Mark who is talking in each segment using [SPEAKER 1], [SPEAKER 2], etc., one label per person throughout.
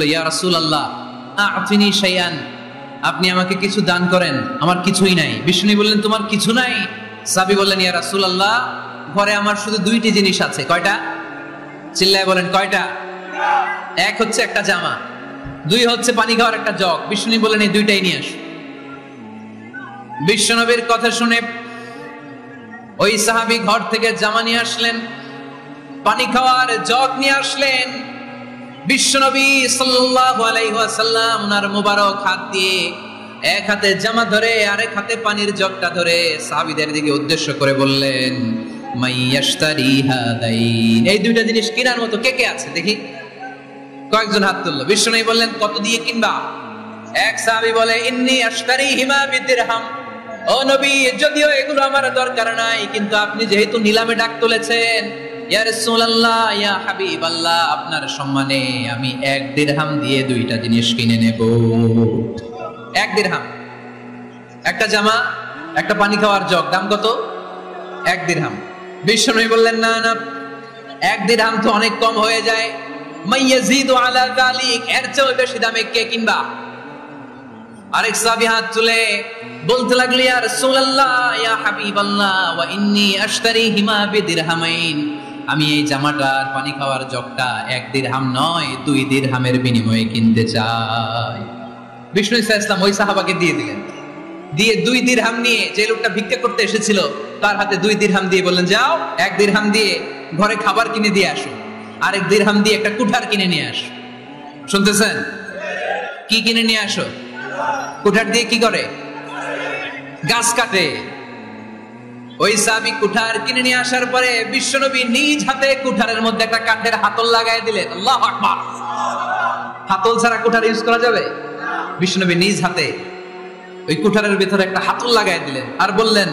[SPEAKER 1] ইয়া রাসূলুল্লাহ আ'তিনি শাইআন, আপনি আমাকে কিছু দান করেন, আমার কিছুই নাই। বিষ্ণু বললেন তোমার কিছু নাই? সাহাবী বললেন ইয়া রাসূলুল্লাহ ঘরে আমার শুধু দুইটি জিনিস আছে। কয়টা? চিল্লায় বলেন কয়টা? এক হচ্ছে একটা জামা, দুই হচ্ছে পানি খাওয়ার একটা জগ। বিষ্ণু বললেন এই দুইটাই নিয়ে আসো। বিশ্বনবীর কথা শুনে ওই সাহাবী ঘর থেকে জামা নিয়ে আসলেন, পানি খাওয়ার জগ নিয়ে আসলেন। বিশ্বনবী সাল্লাল্লাহু আলাইহি ওয়াসাল্লাম ওনার মুবারক হাত দিয়ে এক হাতে জামা ধরে আরেক হাতে পানির জগটা ধরে সাহাবীদের দিকে উদ্দেশ্য করে বললেন মাইয়াশতারি হাদাইন, এই দুইটা জিনিস কেনার মতো কে কে আছে দেখি। কয়েকজন হাত তুললো। বিশ্বনবী বললেন কত দিয়ে কিনবা? এক সাহাবী বলে ইন্নী আশতারিহিমা বিদিরহাম, ও নবী যদিও এগুলো আমার দরকার নাই, কিন্তু আপনি যেহেতু নিলামে ডাক তুলেছেন, ইয়া রাসূলুল্লাহ ইয়া হাবিবাল্লাহ, আপনার সম্মানে আমি 1 দিরহাম দিয়ে দুইটা জিনিস কিনে নেব। 1 দিরহাম, একটা জামা, একটা পানি খাওয়ার জগ, দাম কত? 1 দিরহাম। বিশ্বনবী বললেন না না, 1 দিরহাম তো অনেক কম হয়ে যায়, মাইয়াজিদু আলা যালিক, এর চেয়ে বেশি দামে কে কিনবা? আরেক সাহাবী হাত তুলে বলতে লাগলো ইয়া রাসূলুল্লাহ ইয়া হাবিবাল্লাহ ওয়া ইন্নী আশতারিহিমা বিদিরহামাইন, আমি এই জামাটার পানি খাওয়ার জগটা 1 দিরহাম নয় 2 দিরহামের বিনিময়ে কিনতে চাই। বিষ্ণু ইসলাম ওই সাহাবাকে দিয়ে দিলেন, দিয়ে 2 দিরহাম নিয়ে যে লোকটা ভিক্ষা করতে এসেছিল তার হাতে 2 দিরহাম দিয়ে বললেন যাও 1 দিরহাম দিয়ে ঘরে খাবার কিনে দিয়ে আসো, আরেক দিরহাম দিয়ে একটা কুঠার কিনে নিয়ে আসো। শুনতেছেন? কি কিনে নিয়ে আসো? কুঠার দিয়ে কি করে? গাছ কাটে। ওই সাহাবী কুঠার কিনে নিয়ে আসার পরে বিশ্বনবী নিজ হাতে কুঠারের মধ্যে একটা কাঠের হাতল লাগাই দিলেন। আল্লাহু আকবার। হাতল ছাড়া কুঠার ইউজ করা যাবে? বিশ্বনবী নিজ হাতে ওই কুঠারের ভিতরে একটা হাতল লাগাই দিলেন আর বললেন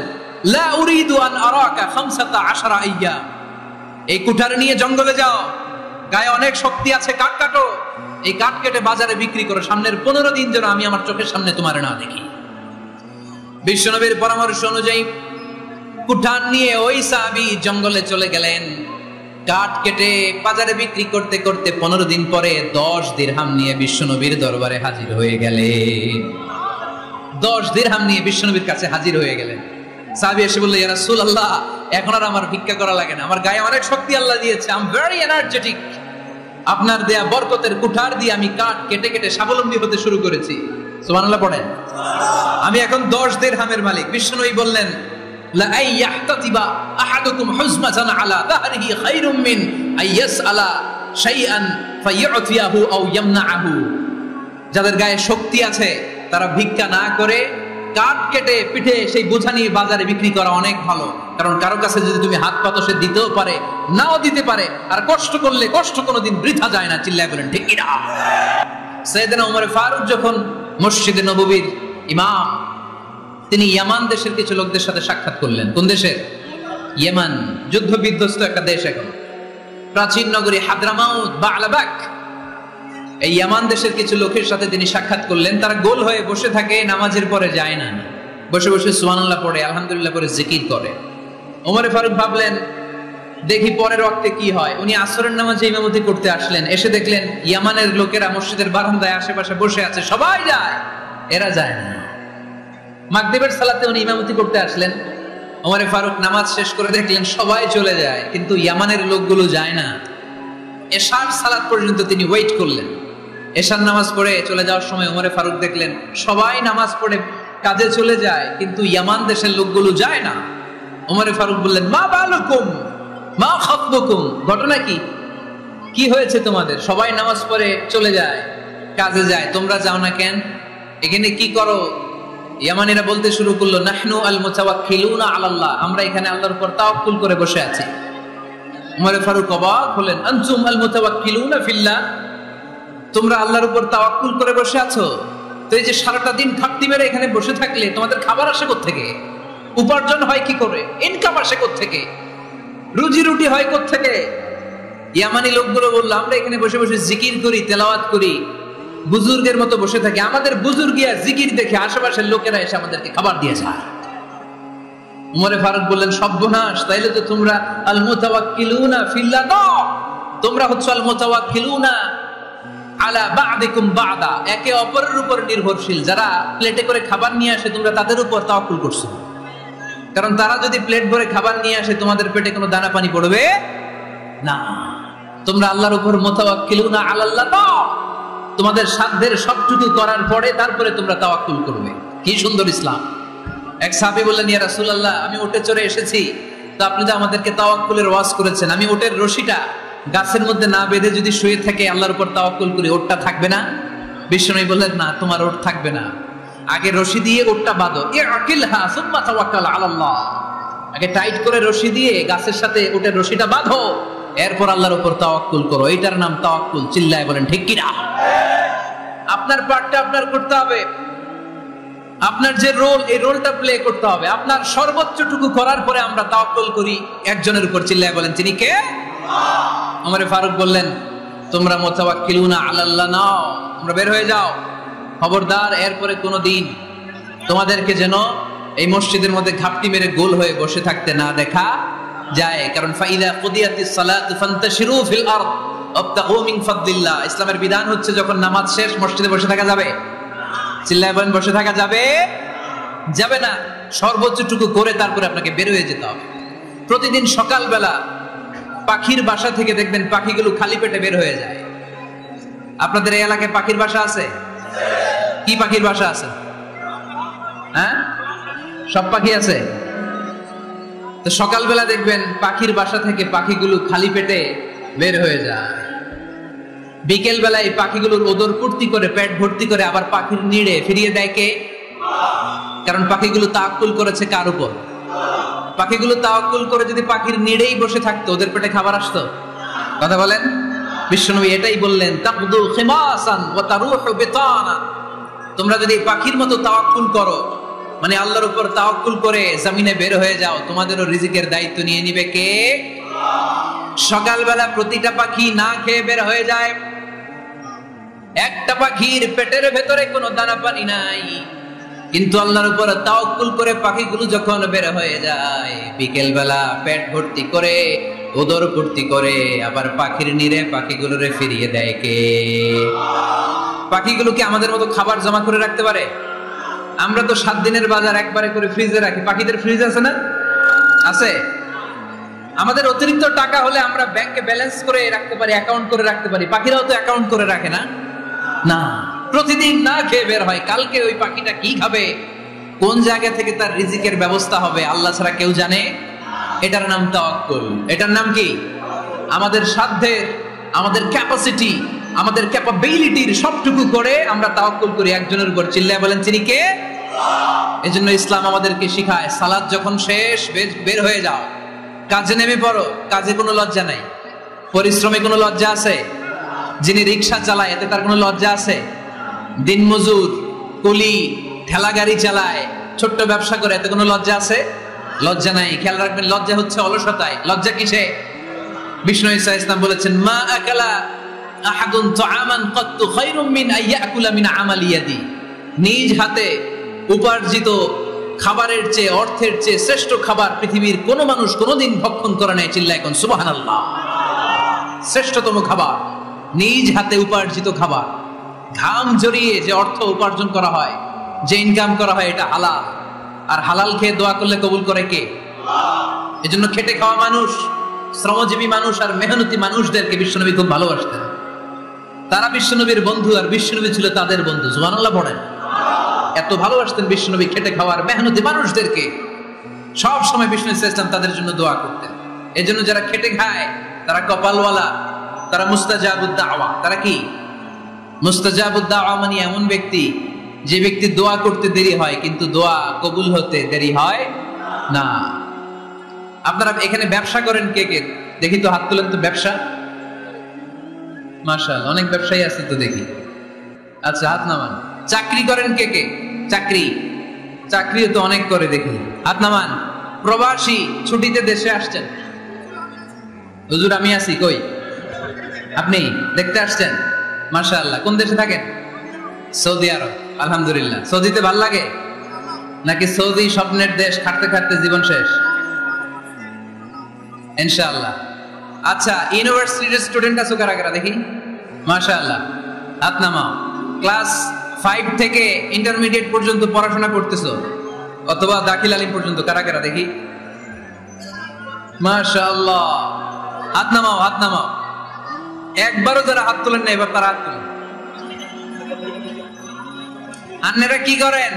[SPEAKER 1] লা উরিদু আন আরাকা 15 আইয়াম, এই কুঠার নিয়ে জঙ্গলে যাও, গায়ে অনেক শক্তি আছে, কাঠ কাটো, এই কাঠ কেটে বাজারে বিক্রি করো, সামনের 15 দিন যেন আমি আমার চোখের সামনে তোমার না দেখি। বিশ্বনবীর পরামর্শ অনুযায়ী কুঠার নিয়ে ওই সাহাবী জঙ্গলে চলে গেলেন। কাঠ কেটে বাজারে বিক্রি করতে করতে 15 দিন পরে 10 দিরহাম নিয়ে বিশ্বনবীর দরবারে হাজির হয়ে গেলেন। 10 দিরহাম নিয়ে বিশ্বনবীর কাছে হাজির হয়ে গেলেন। সাহাবী এসে বলল ইয়া রাসূলুল্লাহ এখন আর আমার ভিক্ষা করা লাগে না, আমার গায়ে অনেক শক্তি আল্লাহ দিয়েছে, আই এম ভেরি এনার্জেটিক, আপনার দেয়া বরকতের কুঠার দিয়ে আমি কাঠ কেটে কেটে স্বাবলম্বী হতে শুরু করেছি। সুবহানাল্লাহ পড়েন। আমি এখন 10 দিরহামের মালিক। বিশ্বনবী বললেন লা আইয়াহতাতিবা আহাদুকুম হুজমাতান আলা যাহরিহি খায়রুম মিন আইয়াসআলা শাইআন ফায়ু'তিয়াহু আও ইয়ামনাহু, যাদের গায়ে শক্তি আছে তারা ভিক্ষা না করে কাঠ কেটে পিঠে সেই বোঝা নিয়ে বাজারে বিক্রি করা অনেক ভালো, কারণ কারো কাছে যদি তুমি হাত পাতো সে দিতেও পারে নাও দিতে পারে, আর কষ্ট করলে কষ্ট কোনোদিন বৃথা যায় না। চিল্লায় বলেন ঠিক কি না? সাইয়েদনা ওমর ফারুক যখন মসজিদে নববীর ইমাম, তিনি ইয়ামান দেশের কিছু লোকদের সাথে সাক্ষাৎ করলেন। কোন দেশের? ইয়েমান, যুদ্ধ বিধ্বস্ত একটা দেশ এখন, প্রাচীন নগরী হাদরামাউত বা আলাবাক। এই ইয়ামান দেশের কিছু লোকের সাথে তিনি সাক্ষাৎ করলেন। তারা গোল হয়ে বসে থাকে, নামাজের পরে যায় না, বসে বসে সুবহানাল্লাহ পড়ে, আলহামদুলিল্লাহ পড়ে জিকির করে। ওমর ফারুক ভাবলেন দেখি পরের ওয়াক্তে কি হয়। উনি আসরের নামাজে ইমামতি করতে আসলেন, এসে দেখলেন ইয়ামানের লোকেরা মসজিদের বারান্দায় আশেপাশে বসে আছে, সবাই যায়, এরা যায় না। মাগরিবের সালাতে উনি ইমামতি করতে আসলেন, ওমর ফারুক নামাজ শেষ করে দেখলেন সবাই চলে যায়, কিন্তু ইয়ামানের লোকগুলো যায় না। এশার সালাত পর্যন্ত তিনি ওয়েট করলেন। এশার নামাজ পড়ে চলে যাওয়ার সময় ওমর ফারুক দেখলেন সবাই নামাজ পড়ে কাজে চলে যায়, কিন্তু ইয়ামান দেশের লোকগুলো যায় না। ওমর ফারুক বললেন মা বালুকুম মা খাতবুকুম, ঘটনা কি? কি হয়েছে তোমাদের? সবাই নামাজ পড়ে চলে যায়, কাজে যায়, তোমরা যাও না কেন? এখানে কি করো? ইয়ামানিরা বলতে শুরু করলো নাহনু আল মুতাওয়াক্কিলুনা আলাল্লাহ, আমরা এখানে আল্লাহর উপর তাওয়াক্কুল করে বসে আছি। ওমর ফারুক অবাক হলেন, আনতুম আল মুতাওয়াক্কিলুনা ফিল্লাহ, তোমরা আল্লাহর উপর তাওয়াক্কুল করে বসে আছো? তো এই যে সারাটা দিন খাটতি মেরে এখানে বসে থাকলে তোমাদের খাবার আসে কোত্থেকে? উপার্জন হয় কি করে? ইনকাম আসে কোত্থেকে? রুজি রুটি হয় কোত্থেকে? ইয়ামানি লোকগুলো বললো আমরা এখানে বসে বসে জিকির করি, তেলাওয়াত করি, বুজুর্গের মতো বসে থাকি, আমাদের বুজুর্গিয়া জিকির দেখে আশেপাশের লোকেরা এসে আমাদেরকে খাবার দিয়ে যায়। ওমর ফারুক বললেন সর্বনাশ, তাইলে তো তোমরা আল মুতাওয়াক্কিলুনা ফিল্লাহ, তোমরা হচ্ছে আল মুতাওয়াক্কিলুনা আলা বা'দিকুম বা'দা, একে অপরের উপর নির্ভরশীল। যারা প্লেটে করে খাবার নিয়ে আসে তোমরা তাদের উপর তাওয়াক্কুল করছো, কারণ তারা যদি প্লেট ভরে খাবার নিয়ে আসে তোমাদের পেটে কোনো দানা পানি পড়বে না। তোমরা আল্লাহর উপর মুতাওয়াক্কিলুনা আলাল্লাহ, তোমাদের সাধ্যের সবটুকু করার পরে তারপরে তোমরা তাওয়াক্কুল করবে। কি সুন্দর ইসলাম। এক সাহাবী বললেন, ইয়া রাসূলুল্লাহ, আমি উটে চড়ে এসেছি, তো আপনি তো আমাদেরকে তাওয়াক্কুলের ওয়াজ করেছেন, আমি উটের রশিটা গাছের মধ্যে না বেঁধে যদি শুয়ে থাকে আল্লাহর উপর তাওয়াক্কুল করি, ওটটা থাকবে না? বিশ্বনবী বললেন, না, তোমার ওট থাকবে না, আগে রশি দিয়ে ওটটা বাঁধো। ইআকিলহা সুম্মা তাওয়াক্কাল আলাল্লাহ, আগে টাইট করে রশি দিয়ে গাছের সাথে ওটের রশিটা বাঁধো, এরপর আল্লাহর উপর তাওয়াক্কুল করো। এটার নাম তাওয়াক্কুল। চিল্লায় বলেন ঠিক কি না? আপনার পার্টটা আপনার করতে হবে, আপনার যে রোল, এই রোলটা প্লে করতে হবে। আপনার সর্বোচ্চটুকু করার পরে আমরা তাওয়াক্কুল করি একজনের উপর। চিল্লায় বলেন তিনি কে? ওমর ফারুক বললেন, তোমরা মুতাওয়াক্কিলুনা আলাল্লাহ নাও, তোমরা বের হয়ে যাও, খবরদার এরপরে কোনোদিন তোমাদেরকে যেন এই মসজিদের মধ্যে ঘাপটি মেরে গোল হয়ে বসে থাকতে না দেখা যায়। কারণ ফাইদা কুদিয়াতিস সালাতু ফান্তাশিরু ফিল আরদ ওয়াবতাগু মিন ফাদলিল্লাহ। ইসলামের বিধান হচ্ছে যখন নামাজ শেষ মসজিদে বসে থাকা যাবে? চিল্লায় বলেন বসে থাকা যাবে? যাবে না। সর্বোচ্চটুকু করে তারপরে আপনাকে বের হয়ে যেতে হবে। প্রতিদিন সকালবেলা পাখির বাসা থেকে দেখবেন পাখিগুলো খালি পেটে বের হয়ে যায়। আপনাদের এই এলাকায় পাখির বাসা আছে? কি পাখির বাসা আছে? হ্যাঁ, সব পাখি আছে। তো সকালবেলা দেখবেন পাখির বাসা থেকে পাখিগুলো খালি পেটে বের হয়ে যায়। বিকেল বেলায় পাখিগুলোর ওদর পূর্তি করে পেট ভর্তি করে আবার পাখির নিড়ে ফিরিয়ে দেয় কে? কারণ পাখিগুলো তাওয়াক্কুল করেছে কার উপর? পাখিগুলো তাওয়াক্কুল করে যদি পাখির নিড়েই বসে থাকতো ওদের পেটে খাবার আসতো? কথা বলেন। বিশ্বনবী এটাই বললেন, তাকদু খিমাসান ওয়া তারুহু বিতানা, তোমরা যদি পাখির মতো তাওয়াক্কুল করো, মানে আল্লাহর উপর তাওয়াক্কুল করে জমিনে বের হয়ে যাও, তোমাদেরও রিজিকের দায়িত্ব নিয়ে নিবে কে? সকালবেলা প্রতিটা পাখি না খেয়ে বের হয়ে যায়, একটা পাখির পেটের ভেতরে কোনো দানা পানি নাই, কিন্তু আল্লাহর উপর তাওয়াক্কুল করে পাখিগুলো যখন বের হয়ে যায় বিকেল বেলা পেট ভর্তি করে উদর ভর্তি করে আবার পাখির নিরে পাখিগুলোরে ফিরিয়ে দেয় কে? পাখিগুলো কি আমাদের মতো খাবার জমা করে রাখতে পারে? আমরা তো 7 দিনের বাজার একবারে করে ফ্রিজে রাখি। পাখিদের ফ্রিজ আছে না? আছে। আমাদের অতিরিক্ত টাকা হলে আমরা ব্যাংকে ব্যালেন্স করে রাখতে পারি, অ্যাকাউন্ট করে রাখতে পারি। পাখিরাও তো অ্যাকাউন্ট করে রাখে না? না, প্রতিদিন না খেয়ে বের হয়। কালকে ওই পাখিটা কি খাবে, কোন জায়গা থেকে তার রিজিকের ব্যবস্থা হবে আল্লাহ ছাড়া কেউ জানে। এটার নাম তাওয়াক্কুল। এটার নাম কি? আমাদের সাধ্যের, আমাদের ক্যাপাসিটি, আমাদের ক্যাপাবিলিটির সবটুকু করে আমরা তাওয়াক্কুল করি একজনের উপর। চিল্লায় বলেন তিনি কে? এজন্য ইসলাম আমাদেরকে শিখায়, সালাত যখন শেষ বের হয়ে যাও, কাজে নেমে পড়ো। কাজে কোনো লজ্জা নাই, পরিশ্রমে কোনো লজ্জা আছে? যিনি রিক্সা চালায় এতে তার কোনো লজ্জা আছে? দিনমজুর, কুলি, ঠেলা গাড়ি চালায়, ছোট্ট ব্যবসা করে, এতে কোনো লজ্জা আছে? লজ্জা নাই। খেয়াল রাখবেন, লজ্জা হচ্ছে অলসতায়। লজ্জা কিসে? বিষ্ণু ঈসা ইসলাম বলেছেন, মা আকালা আহাদুন তুআমান কাত্তু খায়রুম মিন আইয়াকুলা মিন আমালি ইয়াদি। নিজ হাতে উপার্জিত খাবারের চেয়ে, অর্থের চেয়ে শ্রেষ্ঠ খাবার পৃথিবীর কোন মানুষ কোনদিন ভক্ষণ করে নাই। চিল্লায় কোন সুবহানাল্লাহ। শ্রেষ্ঠতম খাবার নিজ হাতে উপার্জিত খাবার। ঘাম জড়িয়ে যে অর্থ উপার্জন করা হয়, যে ইনকাম করা হয়, এটা হালাল। আর হালাল খেয়ে দোয়া করলে কবুল করে কে? এজন্য খেটে খাওয়া মানুষ, শ্রমজীবী মানুষ আর মেহনতি মানুষদেরকে বিশ্বনবী খুব ভালোবাসতেন। তারা বিশ্বনবীর বন্ধু আর বিশ্বনবী ছিল তাদের বন্ধু। সুবহানাল্লাহ পড়েন। এত ভালোবাসতেন বিশ্বনবী খেটে খাওয়ার মেহনতি মানুষদেরকে। সব সময় বিষ্ণু ইসলাম তাদের জন্য দোয়া করতেন। এজন্য যারা খেটে খায় তারা কপালওয়ালা, তারা মুস্তাজাবুদ দাওয়া। তারা কি? মুস্তাজাবুদ দাওয়া মানে এমন ব্যক্তি যে ব্যক্তি দোয়া করতে দেরি হয় কিন্তু দোয়া কবুল হতে দেরি হয় না। আপনারা এখানে ব্যবসা করেন কে কে? দেখি তো, হাত তুলেন তো। ব্যবসা, মাশাআল্লাহ, অনেক ব্যবসায়ী আছে তো দেখি। আচ্ছা, হাত নামান। চাকরি করেন কে কে? চাকরিও তো অনেক করে দেখি, হাত নামান। প্রবাসী, ছুটিতে দেশে আসছেন। হুজুর আমি আছি, কই? আপনি দেখতে আসছেন? মাশাআল্লাহ। কোন দেশে থাকেন? সৌদি আরব। আলহামদুলিল্লাহ। সৌদিতে ভাল লাগে নাকি সৌদি স্বপ্নের দেশ, খাটতে খাটতে জীবন শেষ? ইনশাআল্লাহ। আচ্ছা, ইউনিভার্সিটির স্টুডেন্ট আছো কারা কারা দেখি? মাশাআল্লাহ। হাত নামাও। ক্লাস 5 থেকে ইন্টারমিডিয়েট পর্যন্ত পড়াশোনা করতেছো অথবা দাখিল আলিম পর্যন্ত, কারা কারা দেখি? মাশাআল্লাহ, হাত নামাও, হাত নামাও। একবারও যারা হাত তোলেন না এবার তারা হাত তোলেন। আপনারা কি করেন?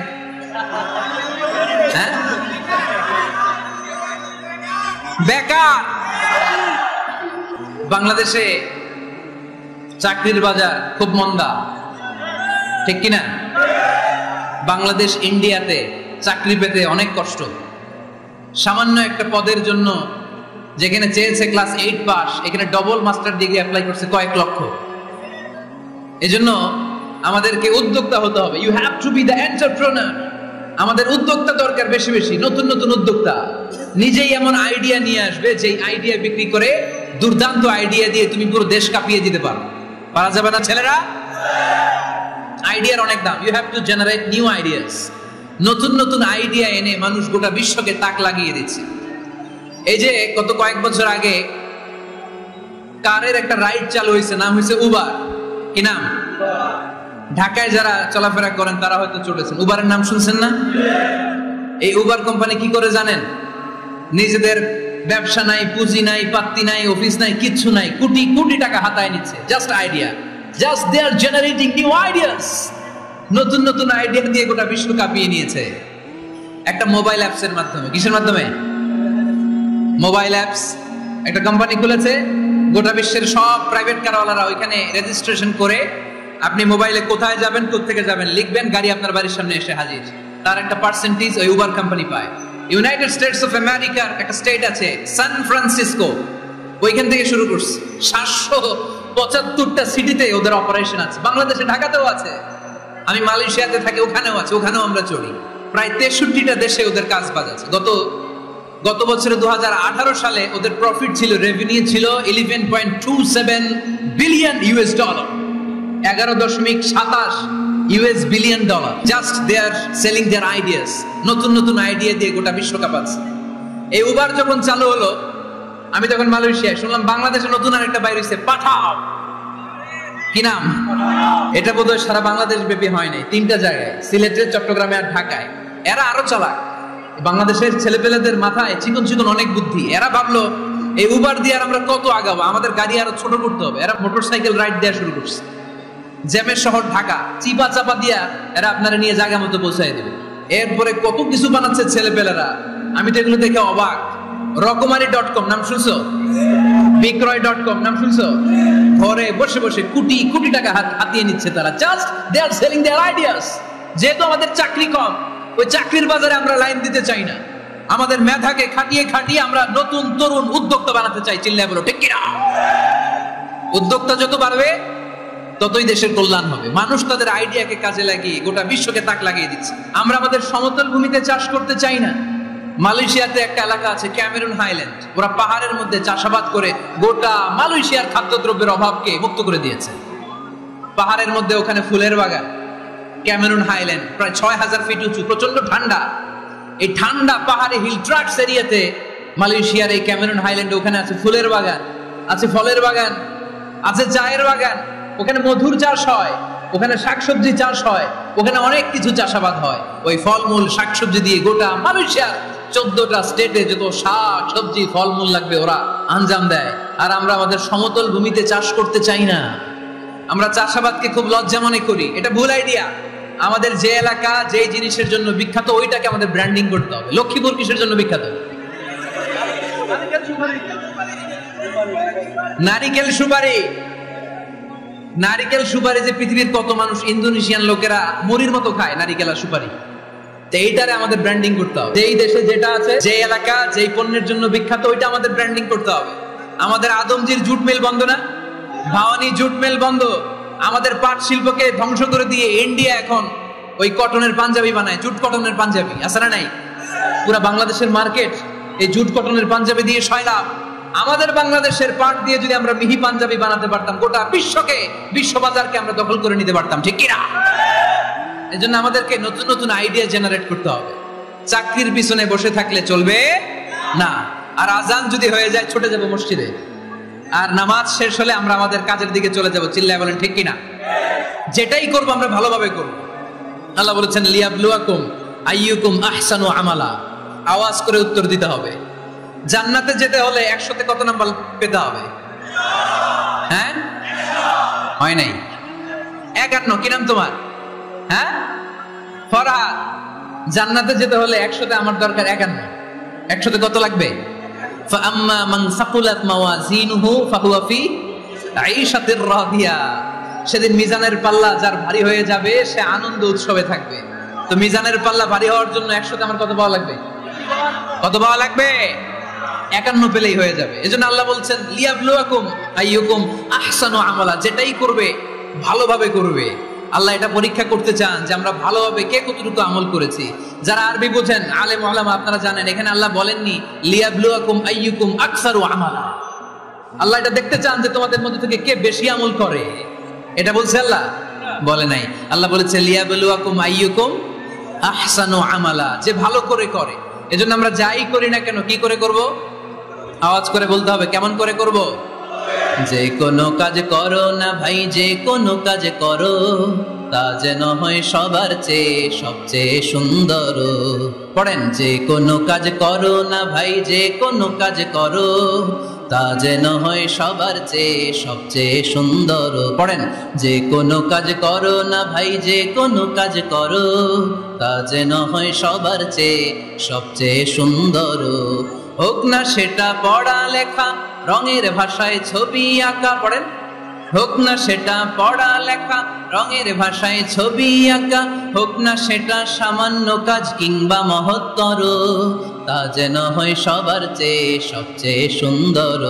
[SPEAKER 1] হ্যাঁ, বেকার। বাংলাদেশে চাকরির বাজার খুব মন্দা, ঠিক কিনা? বাংলাদেশ ইন্ডিয়াতে চাকরি পেতে অনেক কষ্ট। সামান্য একটা পদের জন্য যেখানে চেয়েছে ক্লাস 8 পাস, এখানে ডবল মাস্টার ডিগ্রি অ্যাপ্লাই করছে কয়েক লক্ষ। এজন্য আমাদেরকে উদ্যোক্তা হতে হবে। You have to be the entrepreneur. আমাদের উদ্যোক্তা দরকার, বেশি বেশি নতুন নতুন উদ্যোক্তা। নিজেই এমন আইডিয়া নিয়ে আসবে যেই আইডিয়া বিক্রি করে দুর্দান্ত আইডিয়া দিয়ে তুমি পুরো দেশ কাঁপিয়ে দিতে পারো। পারা যাবে না ছেলেরা? আইডিয়ার অনেক দাম। You have to generate new ideas. নতুন নতুন আইডিয়া এনে মানুষ গোটা বিশ্বকে তাক লাগিয়ে দিচ্ছে। এই যে গত কয়েক বছর আগে কারের একটা রাইড চালু হয়েছে, নাম হয়েছে উবার। কি নাম? ঢাকায় যারা চলাফেরা করেন তারা হয়তো চলেছেন। উবারের নাম শুনছেন না? এই উবার কোম্পানি কি করে জানেন? নিজেদের ব্যবসা নাই, পুঁজি নাই, পাত্তি নাই, অফিস নাই, কিচ্ছু নাই, কোটি কোটি টাকা হাতায় নিচ্ছে। Just idea, just they are generating new ideas. নতুন নতুন আইডিয়া দিয়ে গোটা বিশ্ব কাঁপিয়ে নিয়েছে একটা মোবাইল অ্যাপস এর মাধ্যমে। কিসের মাধ্যমে? Mobile apps. একটা কোম্পানি খুলেছে, গোটা বিশ্বের সব প্রাইভেট কারওয়ালারা ওইখানে রেজিস্ট্রেশন করে আপনি মোবাইলে কোথায় যাবেন, কোত্থেকে যাবেন লিখবেন, গাড়ি আপনার বাড়ির সামনে এসে হাজির। তার একটা পার্সেন্টেজ ওই উবার কোম্পানি পায়। ইউনাইটেড স্টেটস অফ আমেরিকার একটা স্টেট আছে সান ফ্রান্সিসকো, ওইখান থেকে শুরু করছে। 775টা সিটিতে ওদের অপারেশন আছে। বাংলাদেশে ঢাকাতেও আছে। আমি মালয়েশিয়াতে থাকি, ওখানেও আছে, ওখানেও আমরা চলি। প্রায় 63টা দেশে ওদের কাজ বাজ আছে। গত বছরে 2018 সালে ওদের প্রফিট ছিল, রেভিনিউ ছিল 11.27 billion US dollar, 11.27 US billion dollar. Just they are selling their ideas. নতুন নতুন আইডিয়া দিয়ে গোটা বিশ্ব কাঁপাচ্ছে। এই উবার যখন চালু হলো, আমি তখন মালয়েশিয়ায়, শুনলাম বাংলাদেশে নতুন আরেকটা বাইরে হয়েছে, পাঠাও। কি নাম? এটা বোধহয় সারা বাংলাদেশ ব্যাপী হয় নাই, 3টা জায়গায়, সিলেটে, চট্টগ্রামে আর ঢাকায়। এরা আরো চালাক। বাংলাদেশের ছেলেপেলেদের মাথায় চিকন চিকন অনেক বুদ্ধি। এরা ভাবলো এই উবার দিয়ে আর আমরা কত আগাবো, আমাদের গাড়ি আরো ছোট করতে হবে। এরা মোটরসাইকেল রাইড দেওয়া শুরু করছে। জ্যামের শহর ঢাকা, চিপা চাপা দিয়া এরা আপনারা নিয়ে জায়গা মতো পৌঁছায় দেবে। এরপরে কত কিছু বানাচ্ছে ছেলেপেলেরা, আমি তো এগুলো দেখে অবাক। রকমারি.com নাম শুনছো? বিক্রয়.com নাম শুনছো? ঘরে বসে বসে কোটি কোটি টাকা হাতিয়ে নিচ্ছে তারা। Just they are selling their ideas. যেহেতু আমাদের চাকরি কম, ওই চাকরির বাজারে আমরা লাইন দিতে চাই না। আমাদের মেধাকে খাটিয়ে খাটিয়ে আমরা নতুন তরুণ উদ্যোক্তা বানাতে চাই। চিল্লায় বলো ঠিক কিনা? উদ্যোক্তা যত বাড়বে ততই দেশের কল্যাণ হবে। মানুষ তাদের আইডিয়াকে কাজে লাগিয়ে গোটা বিশ্বকে তাক লাগিয়ে দিচ্ছে। আমরা আমাদের সমতল ভূমিতে চাষ করতে চাই না। মালয়েশিয়াতে একটা এলাকা আছে ক্যামেরুন হাইল্যান্ড, ওরা পাহাড়ের মধ্যে চাষাবাদ করে গোটা মালয়েশিয়ার খাদ্যদ্রব্যের অভাবকে মুক্ত করে দিয়েছে। পাহাড়ের মধ্যে ওখানে ফুলের বাগান, ক্যামেরুন হাইল্যান্ড প্রায় 6000 ফিট উঁচু, প্রচন্ড ঠান্ডা। এই ঠান্ডা পাহাড়ে হিল ট্রাক্টস এরিয়াতে মালয়েশিয়ার এই ক্যামেরুন হাইল্যান্ডে ওখানে আছে ফুলের বাগান, আছে ফলের বাগান, আছে চায়ের বাগান, ওখানে মধুর চাষ হয়, ওখানে শাকসবজি চাষ হয়, ওখানে অনেক কিছু চাষাবাদ হয়। ওই ফলমূল শাকসবজি দিয়ে গোটা মালয়েশিয়ার 14টা স্টেটে যত শাক সবজি ফলমূল লাগবে ওরা আঞ্জাম দেয়। আর আমরা আমাদের সমতল ভূমিতে চাষ করতে চাই না। আমরা চাষাবাদকে খুব লজ্জা মনে করি। এটা ভুল আইডিয়া। আমাদের যে এলাকা যে জিনিসের জন্য বিখ্যাত ওইটাকে আমাদের ব্র্যান্ডিং করতে হবে। লক্ষ্মীপুর কিসের জন্য বিখ্যাত? নারিকেল সুপারি। নারিকেল সুপারি যে পৃথিবীর কত মানুষ, ইন্দোনেশিয়ান লোকেরা মুড়ির মতো খায় নারিকেল আর সুপারি। তো এইটারে আমাদের ব্র্যান্ডিং করতে হবে। যেই দেশে যেটা আছে, যে এলাকা যেই পণ্যের জন্য বিখ্যাত ওইটা আমাদের ব্র্যান্ডিং করতে হবে। আমাদের আদমজির জুট মিল বন্ধ না? ভাওয়ানি জুট মিল বন্ধ। আমাদের পাট শিল্পকে ধ্বংস করে দিয়ে ইন্ডিয়া এখন ওই কটনের পাঞ্জাবি বানায়, জুট কটনের পাঞ্জাবি। আছে না নাই? পুরা বাংলাদেশের মার্কেট এই জুট কটনের পাঞ্জাবি দিয়ে সয়লাভ। আমাদের বাংলাদেশের পাট দিয়ে যদি আমরা মিহি পাঞ্জাবি বানাতে পারতাম, গোটা বিশ্বকে, বিশ্ববাজারকে আমরা দখল করে নিতে পারতাম, ঠিক কিনা? এজন্য আমাদেরকে নতুন নতুন আইডিয়া জেনারেট করতে হবে। চাকরির পিছনে বসে থাকলে চলবে না। আর আজান যদি হয়ে যায় ছুটে যাব মসজিদে, আর নামাজ শেষ হলে আমরা আমাদের কাজের দিকে চলে যাব। চিল্লায় বলেন ঠিক কিনা? যেটাই করবো আমরা ভালোভাবে করব। আল্লাহ বলেছেন লিয়াবলুয়াকুম আইয়ুকুম আহসানু আমালা। আওয়াজ করে উত্তর দিতে হবে। জান্নাতে যেতে হলে 100তে কত নাম্বার পেতে হবে? হ্যাঁ, হয় নাই 51। কি নাম তোমার? হ্যাঁ, ফরহাদ। জান্নাতে যেতে হলে 100তে আমার দরকার 51। 100তে কত লাগবে? ফাআম্মা মান সাকুলাত মাওয়াজিনুহু ফাহুয়া ফি আইশাতির রাদিয়া। সেদিন মিজানের পাল্লা যার ভারী হয়ে যাবে সে আনন্দ উৎসবে থাকবে। তো মিজানের পাল্লা ভারী হওয়ার জন্য 100তে আমার কত পাওয়া লাগবে? কত পাওয়া লাগবে? 51 পেলেই হয়ে যাবে। এজন্য আল্লাহ বলছেন লিয়াবলুয়াকুম আইয়ুকুম আহসানু আমালা। যেটাই করবে ভালোভাবে করবে। আল্লাহ এটা পরীক্ষা করতে চান যে আমরা ভালোভাবে কে কতটুকু আমল করেছি। যারা আরবি বোঝেন আলেম ওলামা আপনারা জানেন এখানে আল্লাহ বলেননি লিয়াবলুয়াকুম আইয়ুকুম আকসারু আমালা। আল্লাহ এটা দেখতে চান যে তোমাদের মধ্যে থেকে কে বেশি আমল করে। এটা বলছে আল্লাহ? বলে নাই। আল্লাহ বলেছে লিয়াবলুয়াকুম আইয়ুকুম আহসানু আমালা, যে ভালো করে করে। এজন্য আমরা যাই করি না কেন কি করে করব? আওয়াজ করে বলতে হবে। কেমন করে করব? যে কোনো কাজ করো না ভাই, যে কোনো কাজ করো তা যেন হয় সবার চেয়ে সবচেয়ে সুন্দর। পড়েন, যে কোনো কাজ করো না ভাই, যে কোনো কাজ করো তা যেন হয় সবার চেয়ে সবচেয়ে সুন্দর। পড়েন, যে কোনো কাজ করো না ভাই, যে কোনো কাজ করো তা যেন হয় সবার চেয়ে সবচেয়ে সুন্দর। হোক না সেটা পড়া লেখা, রঙের ভাষায় ছবি আঁকা। পড়েন, হোক না সেটা পড়া লেখা, রঙের ভাষায় ছবি আঁকা। হোক না সেটা সামান্য কাজ কিংবা মহত্তর, তা যেন হয় সবার চেয়ে সবচেয়ে সুন্দর।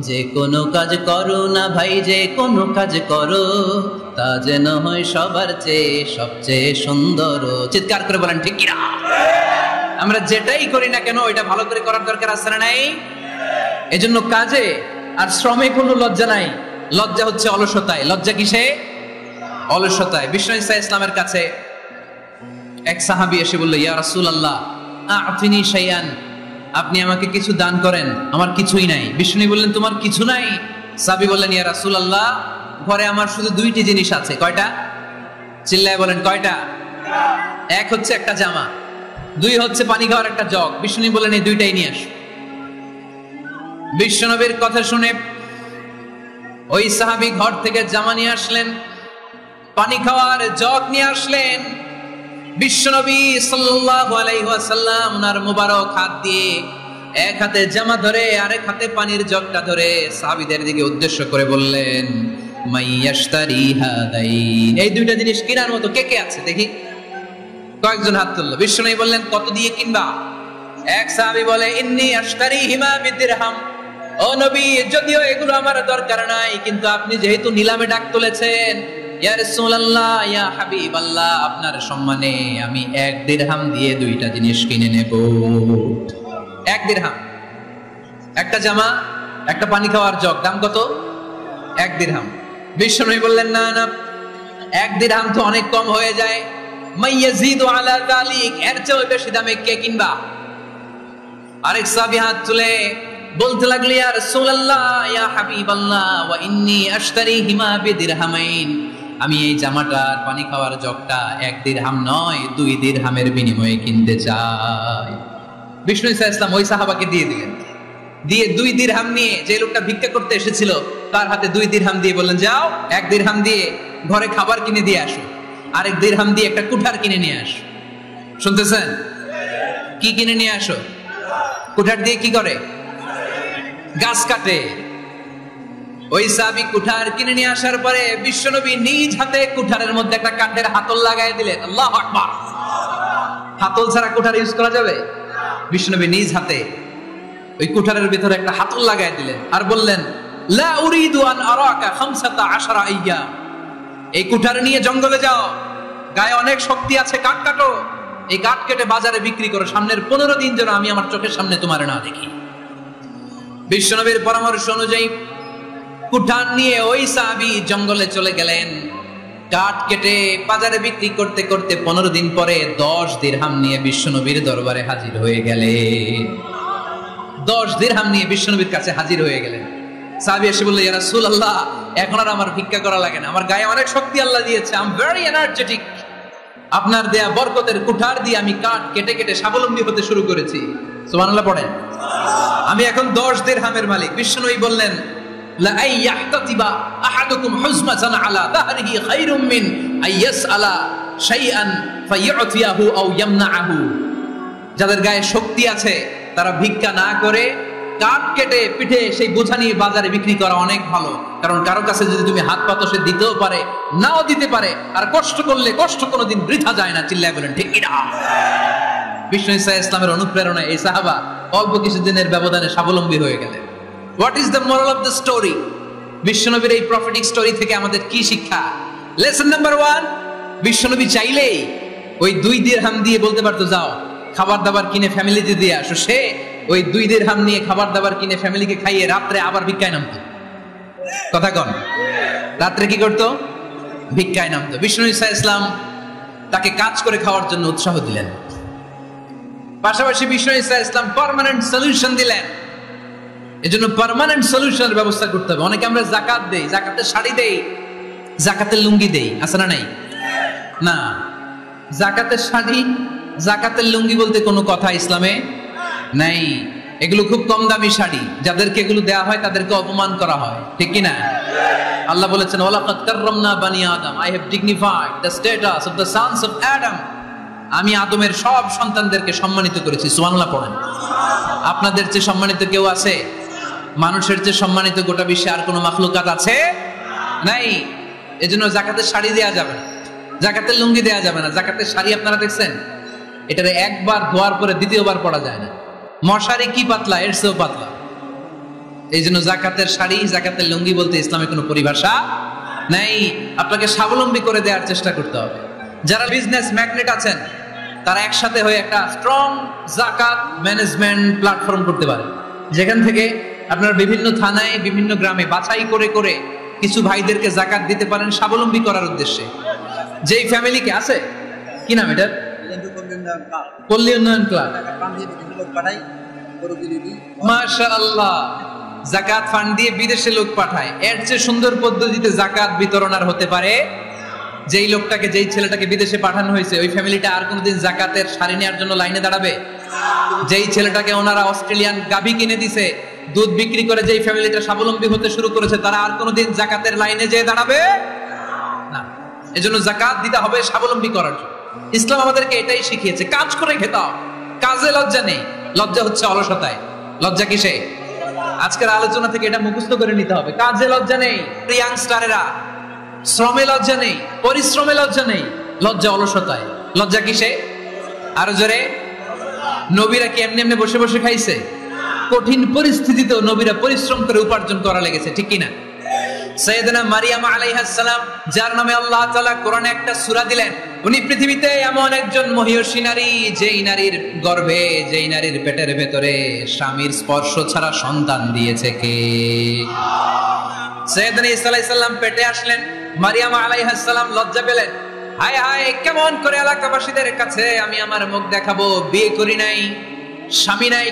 [SPEAKER 1] যে কোনো কাজ করো না ভাই, যে কোনো কাজ করো তা যেন হয় সবার চেয়ে সবচেয়ে সুন্দর। চিৎকার করে বলেন ঠিক কিনা? আমরা যেটাই করি না কেন এটা ভালো করে করার দরকার আছে না নাই? এজন্য কাজে আর শ্রমে কোনো লজ্জা নাই। লজ্জা হচ্ছে অলসতায়। লজ্জা কিসে? অলসতায়। বিষ্ণু ইসা ইসলামের কাছে এক সাহাবী এসে বলল, ইয়া রাসূলুল্লাহ আ'তিনি শাইআন, আপনি আমাকে কিছু দান করেন, আমার কিছুই নাই। বিষ্ণু বললেন, তোমার কিছু নাই? সাহাবী বললেন, ইয়া রাসূলুল্লাহ ঘরে আমার শুধু 2টি জিনিস আছে। কয়টা? চিল্লায় বলেন কয়টা? এক হচ্ছে একটা জামা, 2 হচ্ছে পানি খাওয়ার একটা জগ। বিষ্ণু বললেন, এই 2টাই নিয়ে আসো। বিশ্বনবীর কথা শুনে ওই সাহাবী ঘর থেকে জামা নিয়ে আসলেন, পানি খাওয়ার জগ নিয়ে আসলেন। বিশ্বনবী সাল্লাল্লাহু আলাইহি ওয়াসাল্লাম ওনার মুবারক হাত দিয়ে এক হাতে জামা ধরে আরেক হাতে পানির জগটা ধরে সাহাবীদের দিকে উদ্দেশ্য করে বললেন, মাইয়াশতারি হাদাইন, এই 2টা জিনিস কেনার মতো কে কে আছে দেখি। কয়েকজন হাত তুললো। বিশ্বনবী বললেন, কত দিয়ে কিনবা? এক সাহাবী বলে, ইন্নী আশতারিহিমা বিদিরহাম। ও নবী, যদিও এগুলো আমার দরকার নাই, কিন্তু আপনি যেহেতু নিলামে ডাক তুলেছেন, ইয়া রাসূলুল্লাহ, ইয়া হাবিবাল্লাহ, আপনার সম্মানে আমি 1 দিরহাম দিয়ে 2টা জিনিস কিনে নেব। 1 দিরহাম, একটা জামা, একটা পানি খাওয়ার জগ, দাম কত? 1 দিরহাম। বিশ্বনবী বললেন, না না, 1 দিরহাম তো অনেক কম হয়ে যায়। মাইয়াজিদু আলা যালিক, এর চেয়ে বেশি দামে কে কিনবা? আরেক সাহাবী হাত তুলে বলতে লাগলো, ইয়া রাসূলুল্লাহ, ইয়া হাবিবাল্লাহ, ওয়া ইন্নী আশতারিহিমা বিদিরহামাইন, আমি এই জামাটার পানি খাওয়ার জগটা 1 দিরহাম নয় 2 দিরহামের বিনিময়ে কিনতে চাই। বিষ্ণু ইসা ইসলাম ওই সাহাবাকে দিয়ে দিলেন। দিয়ে 2 দিরহাম নিয়ে, যে লোকটা ভিক্ষা করতে এসেছিল তার হাতে 2 দিরহাম দিয়ে বললেন, যাও 1 দিরহাম দিয়ে ঘরে খাবার কিনে দিয়ে আসো, আরেক দিরহাম দিয়ে একটা কুঠার কিনে নিয়ে আসো। শুনতেছেন? কি কিনে নিয়ে আসো? কুঠার দিয়ে কি করে? গাছ কাটে। ওই সাহাবী কুঠার কিনে নিয়ে আসার পরে বিশ্বনবী নিজ হাতে কুঠারের মধ্যে একটা কাঠের হাতল লাগাই দিলেন। আল্লাহু আকবার। হাতল ছাড়া কুঠার ইউজ করা যাবে? বিশ্বনবী নিজ হাতে ওই কুঠারের ভিতরে একটা হাতল লাগাই দিলেন আর বললেন, লা উরিদু আন আরাকা 15 আইয়াম, এই কুঠার নিয়ে জঙ্গলে যাও, গায়ে অনেক শক্তি আছে, কাঠ কাটো, এই কাঠ কেটে বাজারে বিক্রি করো, সামনের 15 দিন যেন আমি আমার চোখের সামনে তোমার না দেখি। বিশ্বনবীর পরামর্শ অনুযায়ী কুঠার নিয়ে ওই সাহাবী জঙ্গলে চলে গেলেন। কাঠ কেটে বাজারে বিক্রি করতে করতে 15 দিন পরে 10 দিরহাম নিয়ে বিশ্বনবীর দরবারে হাজির হয়ে গেলেন। 10 দিরহাম নিয়ে বিশ্বনবীর কাছে হাজির হয়ে গেলেন। সাহাবী এসে বলল, ইয়া রাসূলুল্লাহ, এখন আর আমার ভিক্ষা করা লাগে না, আমার গায়ে অনেক শক্তি আল্লাহ দিয়েছে, আই এম ভেরি এনার্জেটিক। আপনার দেয়া বরকতের কুঠার দিয়ে আমি কাঠ কেটে কেটে স্বাবলম্বী হতে শুরু করেছি। সুবহানাল্লাহ পড়েন। আমি এখন 10 দিরহামের মালিক। বিশ্বনবী বললেন, লা আই ইয়াহতাতিবা আহাদুকুম হুজমাতান আলা দাহরিহি খায়রুম মিন আইয়াসআলা শাইআন ফায়ু'তিয়াহু আও ইয়ামনাহু। যাদের গায়ে শক্তি আছে তারা ভিক্ষা না করে কাঠ কেটে পিঠে সেই বোঝা নিয়ে বাজারে বিক্রি করা অনেক ভালো। কারণ কারো কাছে যদি তুমি হাত পাতো, সে দিতেও পারে, নাও দিতে পারে। আর কষ্ট করলে কষ্ট কোনোদিন বৃথা যায় না। চিল্লায় বলেন ঠিক কিনা? বিষ্ণু ঈসা ইসলামের অনুপ্রেরণায় এই সাহাবা অল্প কিছুদিনের ব্যবধানে স্বাবলম্বী হয়ে গেলেন। What is the moral of the story? বিশ্বনবীর এই প্রফেটিক স্টোরি থেকে আমাদের কি শিক্ষা? লেসন নাম্বার 1, বিশ্বনবী চাইলেই ওই 2 দিরহাম দিয়ে বলতে পারতো, যাও খাবার দাবার কিনে ফ্যামিলিতে দিয়ে আসো। সে ওই 2 দিরহাম নিয়ে খাবার দাবার কিনে ফ্যামিলিকে খাইয়ে রাত্রে আবার ভিক্ষায় নামতো। কথা কন, রাত্রে কি করতো? ভিক্ষায় নামতো। বিষ্ণু ঈসা ইসলাম তাকে কাজ করে খাওয়ার জন্য উৎসাহ দিলেন। পাশাপাশি বিষ্ণু ঈসা ইসলাম পার্মানেন্ট সলিউশন দিলেন। এজন্য পার্মানেন্ট সলিউশনের ব্যবস্থা করতে হবে। অনেকে আমরা যাকাত দেই, যাকাতের শাড়ি দেই, যাকাতের লুঙ্গি দেই, আছে না নাই? না, যাকাতের শাড়ি, যাকাতের লুঙ্গি বলতে কোনো কথা ইসলামে নাই। এগুলো খুব কম দামি শাড়ি, যাদেরকে এগুলো দেয়া হয় তাদেরকে অপমান করা হয়, ঠিক কি না? আল্লাহ বলেছেন, ওয়ালাকাদ কাররামনা বানি আদম, I have dignified the status of the sons of Adam. আমি আদমের সব সন্তানদেরকে সম্মানিত করেছি। সুবহানাল্লাহ পড়েন। আপনাদের চেয়ে সম্মানিত কেউ আছে? মানুষের চেয়ে সম্মানিত গোটা বিশ্বে আর কোনো মাখলুকাত আছে? নাই। এজন্য যাকাতের শাড়ি দেয়া যাবে না, যাকাতের লুঙ্গি দেয়া যাবে না। যাকাতের শাড়ি আপনারা দেখছেন, এটারে একবার ধোয়ার পরে দ্বিতীয়বার পরা যায় না। মশারি কি পাতলা, এর চেয়েও পাতলা। এই জন্য যাকাতের শাড়ি, যাকাতের লুঙ্গি বলতে ইসলামে কোনো পরিভাষা নাই। আপনাকে স্বাবলম্বী করে দেওয়ার চেষ্টা করতে হবে। যারা বিজনেস ম্যাগনেট আছেন, তারা একসাথে হয়ে একটা স্ট্রং যাকাত ম্যানেজমেন্ট প্ল্যাটফর্ম করতে পারে, যেখান থেকে আপনার বিভিন্ন থানায়, বিভিন্ন গ্রামে বাছাই করে করে কিছু ভাইদেরকে যাকাত দিতে পারেন স্বাবলম্বী করার উদ্দেশ্যে। যেই ফ্যামিলিকে আছে, কি নাম এটার? পল্লী উন্নয়ন ক্লাব। মাশাআল্লাহ, যাকাত ফান্ড দিয়ে বিদেশে লোক পাঠায়। এর চেয়ে সুন্দর পদ্ধতিতে যাকাত বিতরণ আর হতে পারে? যেই লোকটাকে, যেই ছেলেটাকে বিদেশে পাঠানো হয়েছে, ওই ফ্যামিলিটা আর কোনোদিন যাকাতের শাড়ি নেওয়ার জন্য লাইনে দাঁড়াবে? যেই ছেলেটাকে ওনারা অস্ট্রেলিয়ান গাভী কিনে দিছে, দুধ বিক্রি করে যেই ফ্যামিলিটা স্বাবলম্বী হতে শুরু করেছে, তারা আর কোনোদিন যাকাতের লাইনে যেয়ে দাঁড়াবে না। এজন্য যাকাত দিতে হবে স্বাবলম্বী করার জন্য। ইসলাম আমাদেরকে এটাই শিখিয়েছে, কাজ করে খেতে হবে। কাজে লজ্জা নেই, লজ্জা হচ্ছে অলসতায়। লজ্জা কিসে? আজকের আলোচনা থেকে এটা মুখস্থ করে নিতে হবে। কাজে লজ্জা নেই, ইয়াংস্টারেরা। শ্রমে লজ্জা নেই, পরিশ্রমে লজ্জা নেই, লজ্জা অলসতায়। লজ্জা কিসে? আরো জোরে। নবীরা কি এমনি এমনি বসে বসে খাইছে? কঠিন পরিস্থিতিতেও নবীরা পরিশ্রম করে উপার্জন করা লেগেছে, ঠিক কিনা? সাইয়েদনা মারিয়াম আলাইহিস সালাম, যার নামে আল্লাহ তাআলা কোরআনে একটা সূরা দিলেন, উনি পৃথিবীতে এমন একজন মহিয়সী নারী, যেই নারীর গর্ভে, যেই নারীর পেটের ভেতরে স্বামীর স্পর্শ ছাড়া সন্তান দিয়েছে কে? সাইয়েদনা ঈসা আলাইহিস সালাম পেটে আসলেন। মারিয়াম আলাইহিস সালাম লজ্জা পেলেন। হায় হায়, কেমন করে এলাকাবাসীদের কাছে আমি আমার মুখ দেখাবো? বিয়ে করি নাই, স্বামী নাই,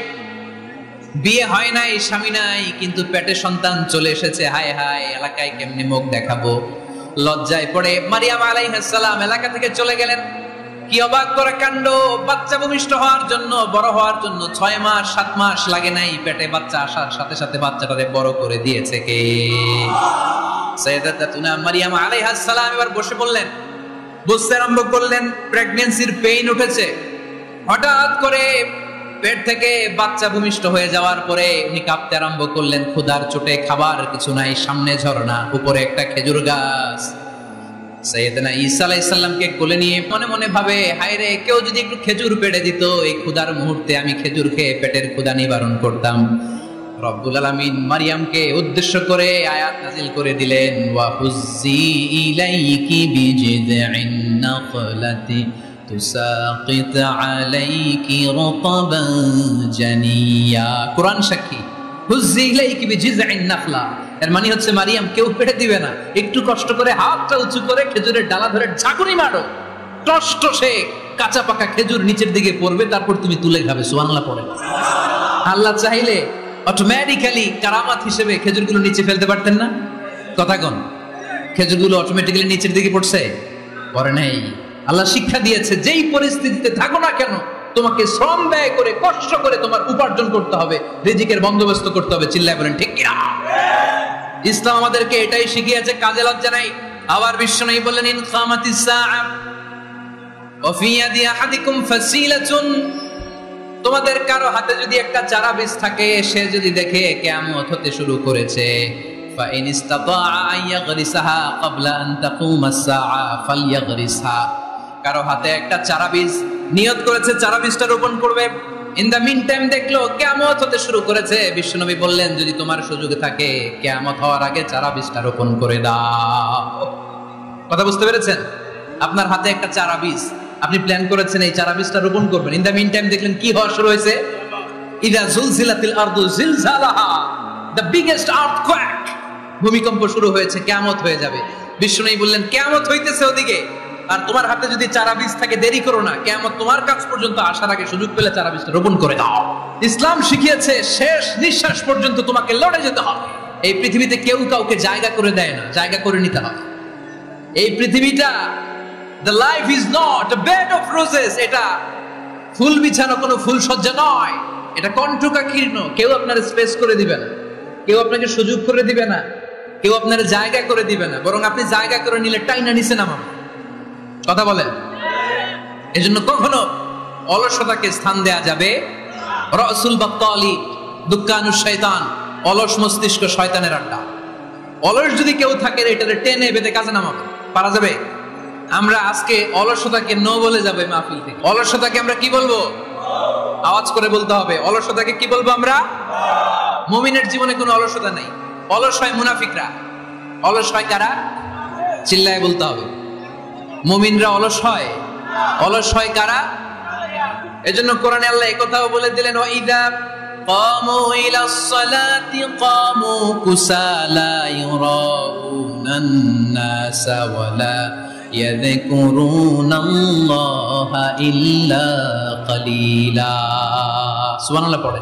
[SPEAKER 1] বিয়ে হয় নাই, স্বামী নাই, কিন্তু পেটে সন্তান চলে এসেছে। হায় হায়, এলাকায় কেমনে মুখ দেখাবো? লজ্জায় পড়ে মারিয়াম আলাইহিস সালাম এলাকা থেকে চলে গেলেন। কি অবাক করে কাণ্ড! বাচ্চা ভূমিষ্ঠ হওয়ার জন্য, বড় হওয়ার জন্য 6 মাস 7 মাস লাগে নাই। পেটে বাচ্চা আসার সাথে সাথে বাচ্চাটারে বড় করে দিয়েছে কে? সাইয়েদাতুনা মারিয়াম আলাইহিস সালাম এবার বসে পড়লেন, বুঝতে আরম্ভ করলেন প্রেগন্যান্সির পেইন উঠেছে। হঠাৎ করে পেট থেকে বাচ্চা ভূমিষ্ঠ হয়ে যাওয়ার পরে উনি কাঁপতে আরম্ভ করলেন। ক্ষুধার চোটে খাবার কিছু নাই, সামনে ঝর্ণা, উপরে একটা খেজুর গাছ। সাইয়েদনা ঈসা আলাইহিস সালামকে কোলে নিয়ে মনে মনে ভাবে, হায় রে, কেউ যদি একটু খেজুর পেড়ে দিত, এই ক্ষুধার মুহূর্তে আমি খেজুর খেয়ে পেটের ক্ষুধা নিবারণ করতাম। রব্বুল আলামিন মারিয়ামকে উদ্দেশ্য করে আয়াত নাযিল করে দিলেন, ওয়া হুজ্জি ইলাইকি বিজিযিন নাখলাতি তুসাকিত আলাইকি রাতাবান জানিয়া। কোরআন সাক্ষী, হুজ্জি ইলাইকি বিজিযিন নাখলা, এর মানে হচ্ছে মারিয়াম, কেউ পেড়ে দিবে না, একটু কষ্ট করে হাতটা উঁচু করে খেজুরের ডালা ধরে ঝাঁকুনি মারো, কষ্ট সে কাঁচা পাকা খেজুর নিচের দিকে পড়বে, তারপর তুমি তুলে খাবে। সুবহানাল্লাহ পড়ে। আল্লাহ চাইলে অটোমেটিক্যালি কারামাত হিসেবে খেজুরগুলো নিচে ফেলতে পারতেন না? কথা কোন? খেজুরগুলো অটোমেটিক্যালি নিচের দিকে পড়ছে? পড়ে নাই। আল্লাহ শিক্ষা দিয়েছে যেই পরিস্থিতিতে থাকো না কেন তোমাকে শ্রম ব্যয় করে কষ্ট করে তোমার উপার্জন করতে হবে, রিজিকের বন্দোবস্ত করতে হবে। চিল্লায় বলেন ঠিক কিনা? ইসলাম আমাদেরকে এটাই শিখিয়েছে, কাজে লজ্জা নাই। আবার বিশ্বনবী বললেন ইন কামাতিস সাআ ওয়া ফি ইয়াদি আহাদিকুম ফাসিলাতুন, তোমাদের কারো হাতে যদি একটা চারা বীজ থাকে, সে যদি দেখে কিয়ামত হতে শুরু করেছে, ফা ইন ইসতাতাআ আন ইয়াগরিসাহা ক্বাবলা আন তাকুমাস সাআ ফালইয়াগরিসহা, কারো হাতে একটা চারা বীজ নিয়ত করেছে চারা বীজটা রোপণ করবে, ইন দা মিন টাইম দেখলো কিয়ামত হতে শুরু করেছে, বিশ্বনবী বললেন যদি তোমার সুযোগ থাকে কিয়ামত হওয়ার আগে চারা বীজটা রোপণ করে দাও। কথা বুঝতে পেরেছেন? আপনার হাতে একটা চারা বীজ, আপনি প্ল্যান করেছেন এই চারা বীজটা রোপণ করবেন, ইন দা মিন টাইম দেখলেন কি হওয়া শুরু হয়েছে, ইদা জুলজিলাতিল আরদু জিলজালাহা, দ্য বিগেস্ট আর্থকোয়েক, ভূমিকম্প শুরু হয়েছে, কিয়ামত হয়ে যাবে। বিশ্বনবী বললেন কিয়ামত হইতেছে ওদিকে, আর তোমার হাতে যদি চারা বীজ থাকে দেরি করো না, কিয়ামত তোমার কাছ পর্যন্ত আসার আগে সুযোগ পেলে চারা বীজটা রোপণ করে দাও। ইসলাম শিখিয়েছে শেষ নিঃশ্বাস পর্যন্ত তোমাকে লড়ে যেতে হবে। এই পৃথিবীতে কেউ কাউকে জায়গা করে দেয় না, জায়গা করে নিতে হবে। এই পৃথিবীটা the life is not a bed of roses, এটা ফুল বিছানো কোনো ফুল সজ্জা নয়, এটা কণ্টকাকীর্ণ। কেউ আপনার স্পেস করে দিবে না, কেউ আপনাকে সুযোগ করে দিবে না, কেউ আপনার জায়গা করে দিবে না, বরং আপনি জায়গা করে নিলে টাইনা নিচে নামাবে। কথা বলেন? এজন্য কখনো অলসতাকে স্থান দেয়া যাবে। রাসূল বাত্তালি দুক্কানুশ শয়তান, অলস মস্তিষ্ক শয়তানের আড্ডা। অলস যদি কেউ থাকে এটারে টেনে বেঁধে কাজে নামাবে, পারা যাবে? আমরা আজকে অলসতাকে নো বলে যাবে মাহফিল থেকে। অলসতাকে আমরা কি বলবো? আওয়াজ করে বলতে হবে। অলসতাকে কি বলবো আমরা? মুমিনের জীবনে কোনো অলসতা নেই। অলস হয় মুনাফিকরা। অলস হয় কারা? চিল্লায় বলতে হবে। মুমিনরা অলস হয়। অলস হয় কারা? এজন্য কোরআনে আল্লাহ একথাও বলে দিলেন, ওয়াইদা কামু ইলাস সালাতি কামু কুসালা ইউরাউনান নাসা ওয়ালা ইয়াযকুরুনাল্লাহা ইল্লা কালিলা। সুবহানাল্লাহ পড়ে।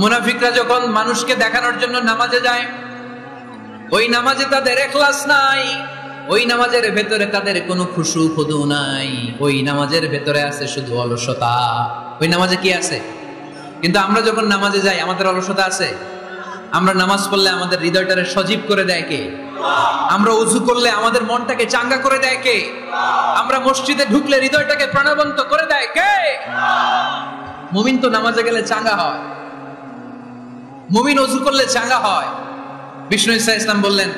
[SPEAKER 1] মুনাফিকরা যখন মানুষকে দেখানোর জন্য নামাজে যায়, ওই নামাজে তাদের ইখলাস নাই, ওই নামাজের ভেতরে তাদের কোনো খুশু খুদু নাই, ওই নামাজের ভেতরে আছে শুধু অলসতা। ওই নামাজে কি আছে? কিন্তু আমরা যখন নামাজে যাই আমাদের অলসতা আছে? আমরা নামাজ পড়লে আমাদের হৃদয়টারে সজীব করে দেয় কে? আমরা উযু করলে আমাদের মনটাকে চাঙ্গা করে দেয় কে? আমরা মসজিদে ঢুকলে হৃদয়টাকে প্রাণবন্ত করে দেয় কে? মুমিন তো নামাজে গেলে চাঙ্গা হয়, মুমিন উযু করলে চাঙ্গা হয়। বিষ্ণু ঈসা ইসলাম বললেন,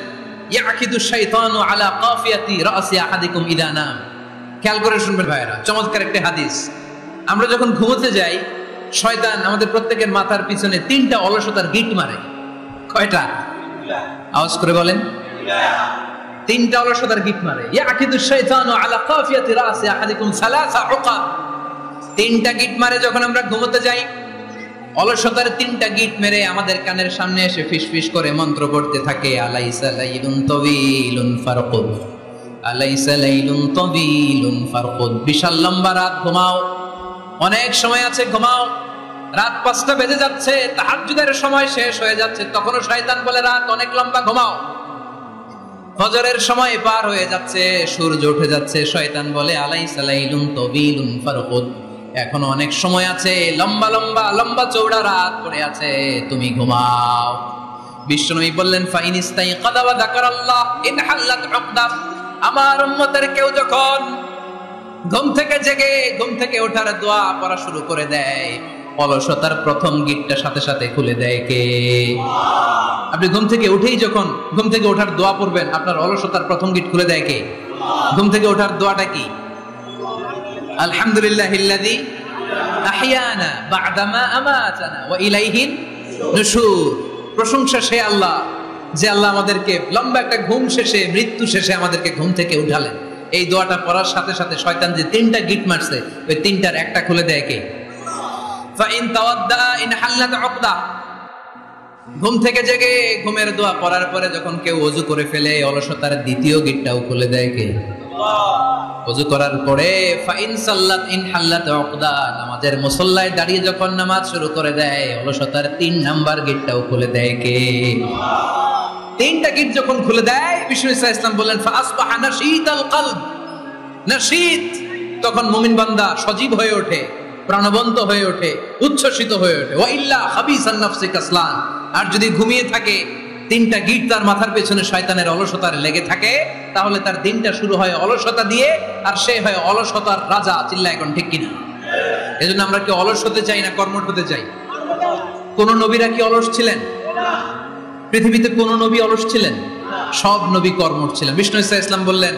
[SPEAKER 1] ইয়াকিদু শাইতানু আলা কাফিয়াতি রাসি আহাদিকুম ইদা নাম। খেয়াল করে শুনবেন ভাইরা, চমৎকার একটা হাদিস। আমরা যখন ঘুমোতে যাই, শয়তান আমাদের প্রত্যেকের মাথার পিছনে 3টা অলসতার গিট মারে। কয়টা? আওয়াজ করে বলেন। 3টা অলসতার গিট মারে। ইয়াকিদু শাইতানু আলা কাফিয়াতি রাসি আহাদিকুম সালাসা উকাব। 3টা গিট মারে যখন আমরা ঘুমোতে যাই। অলসতার 3টা গিট মেরে আমাদের কানের সামনে এসে ফিসফিস করে মন্ত্র পড়তে থাকে, আলাইসা লাইলুন তাওয়িলুন ফারকুদ, আলাইসা লাইলুন তাওয়িলুন ফারকুদ। বিশাল লম্বা রাত, ঘুমাও। অনেক সময় আছে, ঘুমাও। রাত 5টা বেজে যাচ্ছে, তাহাজ্জুদের সময় শেষ হয়ে যাচ্ছে, তখনও শয়তান বলে রাত অনেক লম্বা, ঘুমাও। ফজরের সময় পার হয়ে যাচ্ছে, সূর্য উঠে যাচ্ছে, শয়তান বলে আলাইসা লাইলুন তাওয়িলুন ফারকুদ, এখনো অনেক সময় আছে, লম্বা লম্বা লম্বা চৌড়া রাত পড়ে আছে, তুমি ঘুমাও। বিশ্বনবী বললেন, ফাইনিস্তাইকাযা ওয়া যাকারাল্লাহ ইনহাল্লাত উকদা। আমার উম্মতের কেউ যখন ঘুম থেকে জেগে ঘুম থেকে ওঠার দোয়া পড়া শুরু করে দেয়, অলসতার প্রথম গিটটা সাথে সাথে খুলে দেয় কে? আপনি ঘুম থেকে উঠেই যখন ঘুম থেকে ওঠার দোয়া পড়বেন, আপনার অলসতার প্রথম গিট খুলে দেয় কে? ঘুম থেকে ওঠার দোয়াটা কি? আলহামদুলিল্লাহিল্লাযী আহইয়ানা বা'দা মা আমাতানা ওয়া ইলাইহিন নুশুর। প্রশংসা সে আল্লাহ, যে আল্লাহ আমাদেরকে লম্বা একটা ঘুম শেষে, মৃত্যু শেষে আমাদেরকে ঘুম থেকে উঠালেন। এই দোয়াটা পড়ার সাথে সাথে শয়তান যে 3টা গিট মারছে, ওই 3টার একটা খুলে দেয় কে? ফাইন তাওয়াদ্দা ইনহাল্লাত উকদা। ঘুম থেকে জেগে ঘুমের দোয়া পড়ার পরে যখন কেউ ওযু করে ফেলে, অলসতার দ্বিতীয় গিটটাও খুলে দেয় কে? ওযু করার পরে ফাইন সাল্লাত ইন হাল্লাত উকদা, নামাজের মুসল্লায় দাঁড়িয়ে যখন নামাজ শুরু করে দেয়, অলসতার 3 নাম্বার গেটটাও খুলে দেয় কে? 3টা গেট যখন খুলে দেয়, বিষ্ণু ইসলাম বললেন ফাসবাহা নাশীতাল কলব, নাশীত, তখন মুমিন বান্দা সজীব হয়ে ওঠে, প্রাণবন্ত হয়ে ওঠে, উচ্ছ্বসিত হয়ে ওঠে। ওয়া ইল্লা হাবিসান নাফসি কাসলান, আর যদি ঘুমিয়ে থাকে, 3টা গিট তার মাথার পেছনে শয়তানের অলসতার লেগে থাকে, তাহলে তার দিনটা শুরু হয় অলসতা দিয়ে, আর সে হয় অলসতার রাজা। চিল্লা এখন ঠিক কিনা? এজন্য আমরা কি অলস হতে চাই না কর্মঠ হতে চাই? কোন নবীরা কি অলস ছিলেন? পৃথিবীতে কোন নবী অলস ছিলেন? সব নবী কর্মঠ ছিলেন। বিষ্ণু ইসলাম বললেন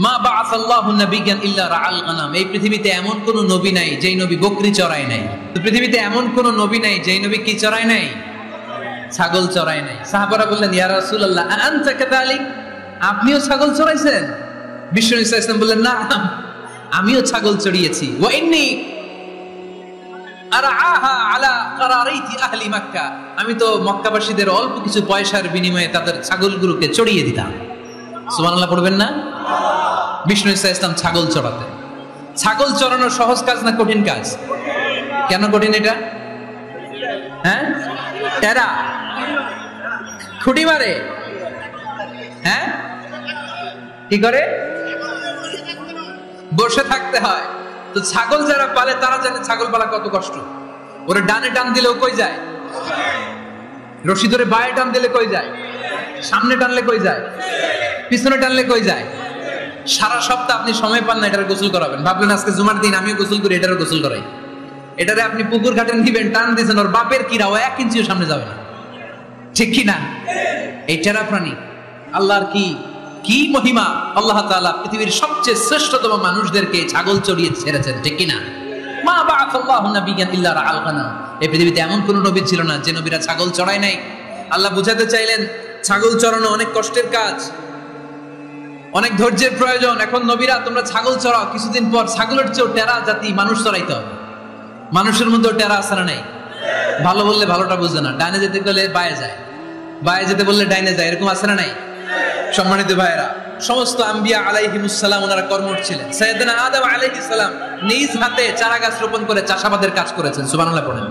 [SPEAKER 1] মা বাআসাল্লাহু নাবিয়্যান ইল্লা রাআল গানাম, এই পৃথিবীতে এমন কোন নবী নাই যেই নবী বকরি চড়ায় নাই। তো পৃথিবীতে এমন কোন নবী নাই যেই নবী কি চড়ায় নাই? ছাগল চড়ায় নাই। সাহাবারা বললেন ইয়া রাসূলুল্লাহ আনতা কাযালিক, আপনিও ছাগল চড়াইছেন? বিষ্ণু ইসলাম বললেন না, আমিও ছাগল চড়িয়েছি। ওয়া ইন্নী আরআহা আলা কারারাইতি আহলি মক্কা, আমি তো মক্কাবাসীদের অল্প কিছু পয়সার বিনিময়ে তাদের ছাগলগুলোকে চড়িয়ে দিতাম। সুবহানাল্লাহ পড়বেন না? বিষ্ণু ইসলাম ছাগল চড়াতেন। ছাগল চড়ানো সহজ কাজ না কঠিন কাজ? কেন কঠিন এটা? হ্যাঁ, টেরা খুঁটি মারে, হ্যাঁ, কি করে? বসে থাকতে হয়। তো ছাগল যারা পালে তারা জানে ছাগল পালা কত কষ্ট। ওরে ডানে টান দিলেও কই যায়, রশি ধরে বায়ে টান দিলে কই যায়, সামনে টানলে কই যায়, পিছনে টানলে কই যায়। সারা সপ্তাহ আপনি সময় পান না এটার গোসল করাবেন। ভাবলেন আজকে জুমার দিন আমিও গোসল করি, এটারও গোসল করাই। এটারে আপনি পুকুর ঘাটে নিবেন, টান দিয়েছেন, ওর বাপের কিরাও 1 ইঞ্চিও সামনে যাবে না। ঠিক কি না? এই টেরা প্রাণী আল্লাহর কি মহিমা। আল্লাহ তাআলা পৃথিবীর সবচেয়ে শ্রেষ্ঠতম মানুষদেরকে ছাগল চড়িয়ে ছেড়েছেন। ঠিক কি না? মা বাআসাল্লাহু নাবিয়্যান ইল্লা রাআল গানাম, এই পৃথিবীতে এমন কোন নবী ছিল না যে নবীরা ছাগল চড়ায় নাই। আল্লাহ বুঝাতে চাইলেন ছাগল চড়ানো অনেক কষ্টের কাজ, অনেক ধৈর্যের প্রয়োজন। এখন নবীরা তোমরা ছাগল চড়াও, কিছুদিন পর ছাগলের চেয়েও টেরা জাতি মানুষ চড়াইতে হবে। মানুষের মধ্যেও টেরা আছে না নাই? ভালো বললে ভালোটা বুঝে না, ডাইনে যেতে গেলে বায়ে যায়, বায়ে যেতে বললে ডাইনে যায়, এরকম আছে না নাই? সম্মানিত ভাইয়েরা, সমস্ত আম্বিয়া আলাইহিমুস সালাম ওনারা কর্মঠ ছিলেন। সাইয়েদনা আদম আলাইহিস সালাম নিজ হাতে চারা গাছ রোপণ করে চাষাবাদের কাজ করেছেন। সুবহানাল্লাহ পড়েন।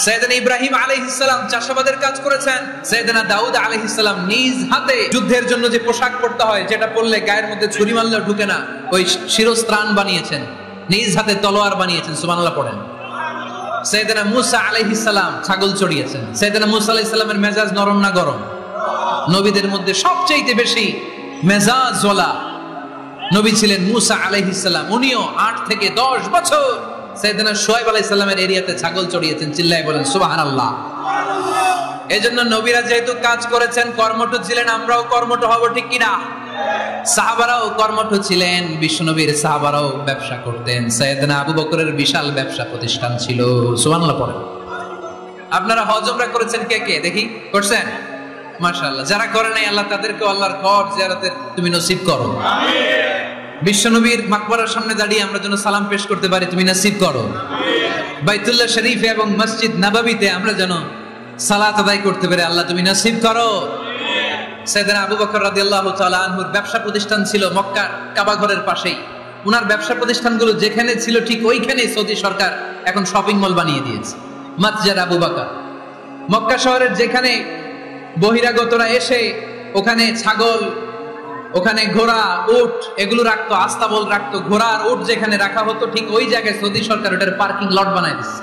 [SPEAKER 1] সাইয়েদনা ইব্রাহিম আলাইহিস সালাম চাষাবাদের কাজ করেছেন। সাইয়েদনা দাউদ আলাইহিস সালাম নিজ হাতে যুদ্ধের জন্য যে পোশাক পরতে হয়, যেটা পরলে গায়ের মধ্যে ছুরি মারলেও ঢুকে না, ওই শিরস্ত্রাণ বানিয়েছেন, নিজ হাতে তলোয়ার বানিয়েছেন। সুবহানাল্লাহ পড়েন। সাইয়েদনা মুসা আলাইহিস সালাম ছাগল চড়িয়েছেন। সাইয়েদনা মুসা আলাইহিস সালামের মেজাজ নরম না গরম? নবীদের মধ্যে সবচেয়ে বেশি মেজাজওয়ালা নবী ছিলেন মুসা আলাইহিস সালাম। উনিও 8 থেকে 10 বছর সাইয়েদনা শুআয়ব আলাইহিস সালামের এরিয়াতে ছাগল চড়িয়েছেন। চিল্লায় বলেন সুবহানাল্লাহ। এজন্য নবীরা যেহেতু কাজ করেছেন, কর্মঠ ছিলেন, আমরাও কর্মঠ হব। ঠিক কিনা? সাহাবারাও কর্মঠ ছিলেন, বিশ্বনবীর সাহাবারাও ব্যবসা করতেন। সাইয়েদনা আবু বকরের বিশাল ব্যবসা প্রতিষ্ঠান ছিল। সুবহানাল্লাহ পড়েন। আপনারা হজ উমরা করেছেন কে কে? দেখি করছেন? মাশাআল্লাহ। যারা করে নাই আল্লাহ তাদেরকে আল্লাহর ঘর জিয়ারতের তুমি নসিব করো। আমিন। বিশ্বনবীর মাকবরার সামনে দাঁড়িয়ে আমরা যেন সালাম পেশ করতে পারি, তুমি নসিব করো। আমিন। বাইতুল্লাহ শরীফে এবং মসজিদ নববীতে আমরা যেন সালাত আদায় করতে পারি, আল্লাহ তুমি নসিব করো। আমিন। সাইয়েদনা আবু বকর রাদিয়াল্লাহু তাআলা আনহুর ব্যবসা প্রতিষ্ঠান ছিল মক্কার কাবা ঘরের পাশেই। উনার ব্যবসা প্রতিষ্ঠানগুলো যেখানে ছিল ঠিক ওইখানে সৌদি সরকার এখন শপিং মল বানিয়ে দিয়েছে, মাতজার আবু বকর। মক্কা শহরের যেখানে বহিরাগতরা এসে ওখানে ছাগল, ওখানে ঘোড়া, উট এগুলো রাখতো, আস্তাবল রাখতো, ঘোড়া আর উট যেখানে রাখা হতো ঠিক ওই জায়গায় সৌদি সরকার ওটার পার্কিং লট বানায় দিচ্ছে।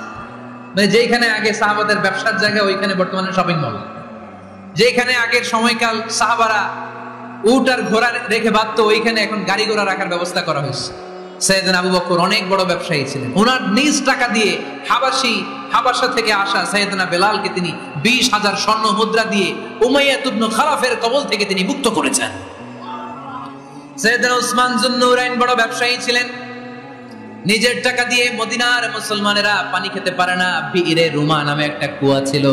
[SPEAKER 1] মানে যেখানে আগে সাহাবাদের ব্যবসার জায়গা, ওইখানে বর্তমানে শপিং মল। যেখানে আগের সময়কাল সাহাবারা উট আর ঘোড়া রেখে বাঁধতো, ওইখানে এখন গাড়ি ঘোড়া রাখার ব্যবস্থা করা হয়েছে। সাইয়েদনা আবু বকর অনেক বড় ব্যবসায়ী ছিলেন। ওনার নিজ টাকা দিয়ে হাবাসা থেকে আসা সাইয়েদনা বেলালকে তিনি 20,000 স্বর্ণ মুদ্রা দিয়ে উমাইয়া ইবনে খালাফের কবল থেকে তিনি মুক্ত করেছেন। সাইয়েদনা উসমান যুন্নুরাইন বড় ব্যবসায়ী ছিলেন। নিজের টাকা দিয়ে মদিনার মুসলমানেরা পানি খেতে পারে না, বিইরে রুমা নামে একটা কুয়া ছিল,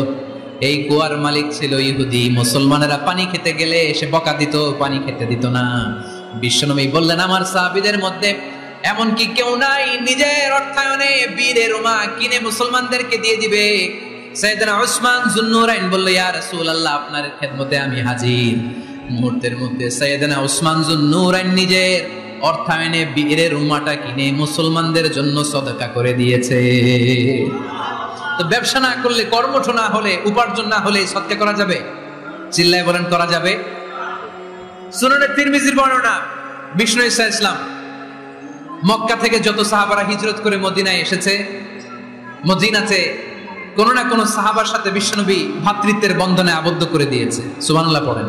[SPEAKER 1] এই কুয়ার মালিক ছিল ইহুদি। মুসলমানেরা পানি খেতে গেলে এসে বকা দিত, পানি খেতে দিত না। বিশ্বনবী বললেন আমার সাহাবীদের মধ্যে এমন কি কেউ নাই নিজের অর্থায়নে বীরে রুমা কিনে মুসলমানদেরকে দিয়ে দিবে? সাইয়েদনা উসমান যুন্নুরাইন বলল ইয়া রাসূলুল্লাহ আপনার খেদমতে আমি হাজির। মুহূর্তের মধ্যে সাইয়েদনা উসমান যুন্নুরাইন নিজের অর্থায়নে বীরের উম্মাটা কিনে মুসলমানদের জন্য সদকা করে দিয়েছে। তো ব্যবসা না করলে, কর্মঠ না হলে, উপার্জন না হলে সদকা করা যাবে? চিল্লায় বলেন করা যাবে? সুনানে তিরমিজির বর্ণনা, বিষ্ণু ঈসা ইসলাম মক্কা থেকে যত সাহাবারা হিজরত করে মদিনায় এসেছে, মদিনাতে কোন না কোন সাহাবার সাথে বিশ্বনবী ভ্রাতৃত্বের বন্ধনে আবদ্ধ করে দিয়েছে। সুবহানাল্লাহ পড়েন।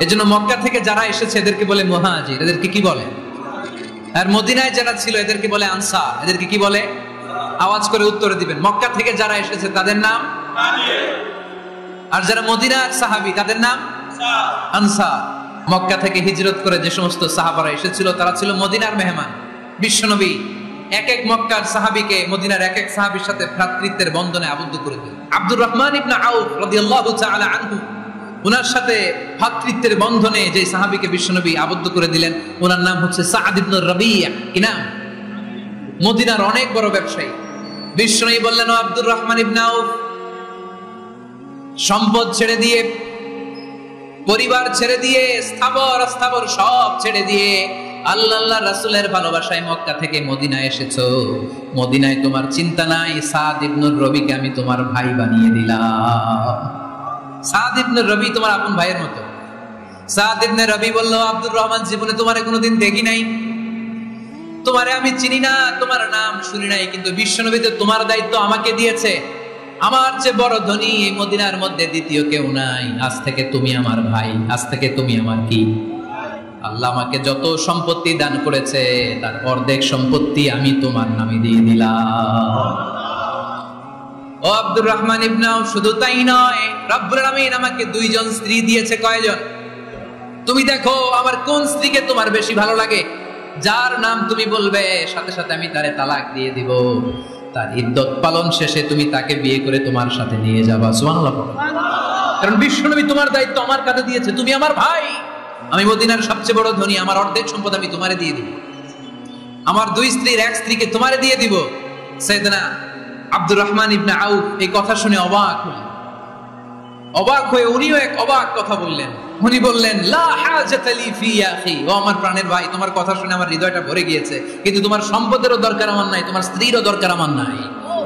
[SPEAKER 1] এজন্য মক্কা থেকে যারা এসেছে এদেরকে বলে মুহাজির, এদেরকে কি বলে? আর মদিনায় যারা ছিল এদেরকে বলে আনসার, এদেরকে কি বলে? আওয়াজ করে উত্তর দিবেন। মক্কা থেকে যারা এসেছে তাদের নাম মুহাজির, আর যারা মদিনার সাহাবী তাদের নাম আনসার। মক্কা থেকে হিজরত করে যে সমস্ত সাহাবারা এসেছিল তারা ছিল মদিনার মেহমান। বিশ্বনবী এক এক মক্কার সাহাবীকে মদিনার এক এক সাহাবীর সাথে ভ্রাতৃত্বের বন্ধনে আবদ্ধ করে দিলেন। আব্দুর রহমান ইবনে আউফ রাদিয়াল্লাহু তাআলা আনহু, ওনার সাথে ভ্রাতৃত্বের বন্ধনে যে সাহাবীকে বিশ্বনবী আবদ্ধ করে দিলেন ওনার নাম হচ্ছে সাদ ইবনে রাবিয়া। কি নাম? মদিনার অনেক বড় ব্যবসায়ী। বিশ্বনবী বললেন, ও আব্দুর রহমান ইবনে আউফ, সম্পদ ছেড়ে দিয়ে, পরিবার ছেড়ে দিয়ে, স্থাবর সব ছেড়ে দিয়ে আল্লাহ রাসূলের ভালোবাসায় মক্কা থেকে মদিনায় এসেছো। মদিনায় তোমার চিন্তা নাই, সাদ ইবনে রবিকে আমি তোমার ভাই বানিয়ে দিলাম। সাদ ইবনে রবি তোমার আপন ভাইয়ের মতো। সাদ ইবনে রবি বলল, আব্দুর রহমান, জীবনে তোমারে কোনোদিন দেখি নাই, তোমারে আমি চিনি না, তোমার নাম শুনি নাই, কিন্তু বিশ্বনবী তো তোমার দায়িত্ব আমাকে দিয়েছে। আমার চেয়ে বড় ধনী এই মদিনার মধ্যে দ্বিতীয় কেউ নাই। আজ থেকে তুমি আমার ভাই, আজ থেকে তুমি আমার কি? আল্লাহ আমাকে যত সম্পত্তি দান করেছে তার অর্ধেক সম্পত্তি আমি তোমার নামে দিয়ে দিলাম। ও আব্দুর রহমান ইবনে আউফ, শুধু তাই নয়, রব্বুল আলামিন আমাকে দুইজন স্ত্রী দিয়েছে। কয়জন? তুমি দেখো আমার কোন স্ত্রীকে তোমার বেশি ভালো লাগে, যার নাম তুমি বলবে সাথে সাথে আমি তারে তালাক দিয়ে দিব। তার ইদ্দত পালন শেষে তুমি তাকে বিয়ে করে তোমার সাথে নিয়ে যাবা। সুবহানাল্লাহ। কারণ বিশ্বনবী তোমার দায়িত্ব আমার কাছে দিয়েছে, তুমি আমার ভাই, আমি মদিনার সবচেয়ে বড় ধনী, আমার অর্ধেক সম্পদ আমি তোমারে দিয়ে দিব, আমার দুই স্ত্রীর এক স্ত্রীকে তোমারে দিয়ে দিব। সাইয়েদনা আব্দুর রহমান ইবনে আউফ এই কথা শুনে অবাক হলেন। অবাক হয়ে উনিও এক অবাক কথা বললেন। উনি বললেন, লা হাজাতা লি ফি ইয়া আখি, ও আমার প্রাণের ভাই, তোমার কথা শুনে আমার হৃদয়টা ভরে গিয়েছে, কিন্তু তোমার সম্পদেরও দরকার আমার নাই, তোমার স্ত্রীরও দরকার আমার নাই।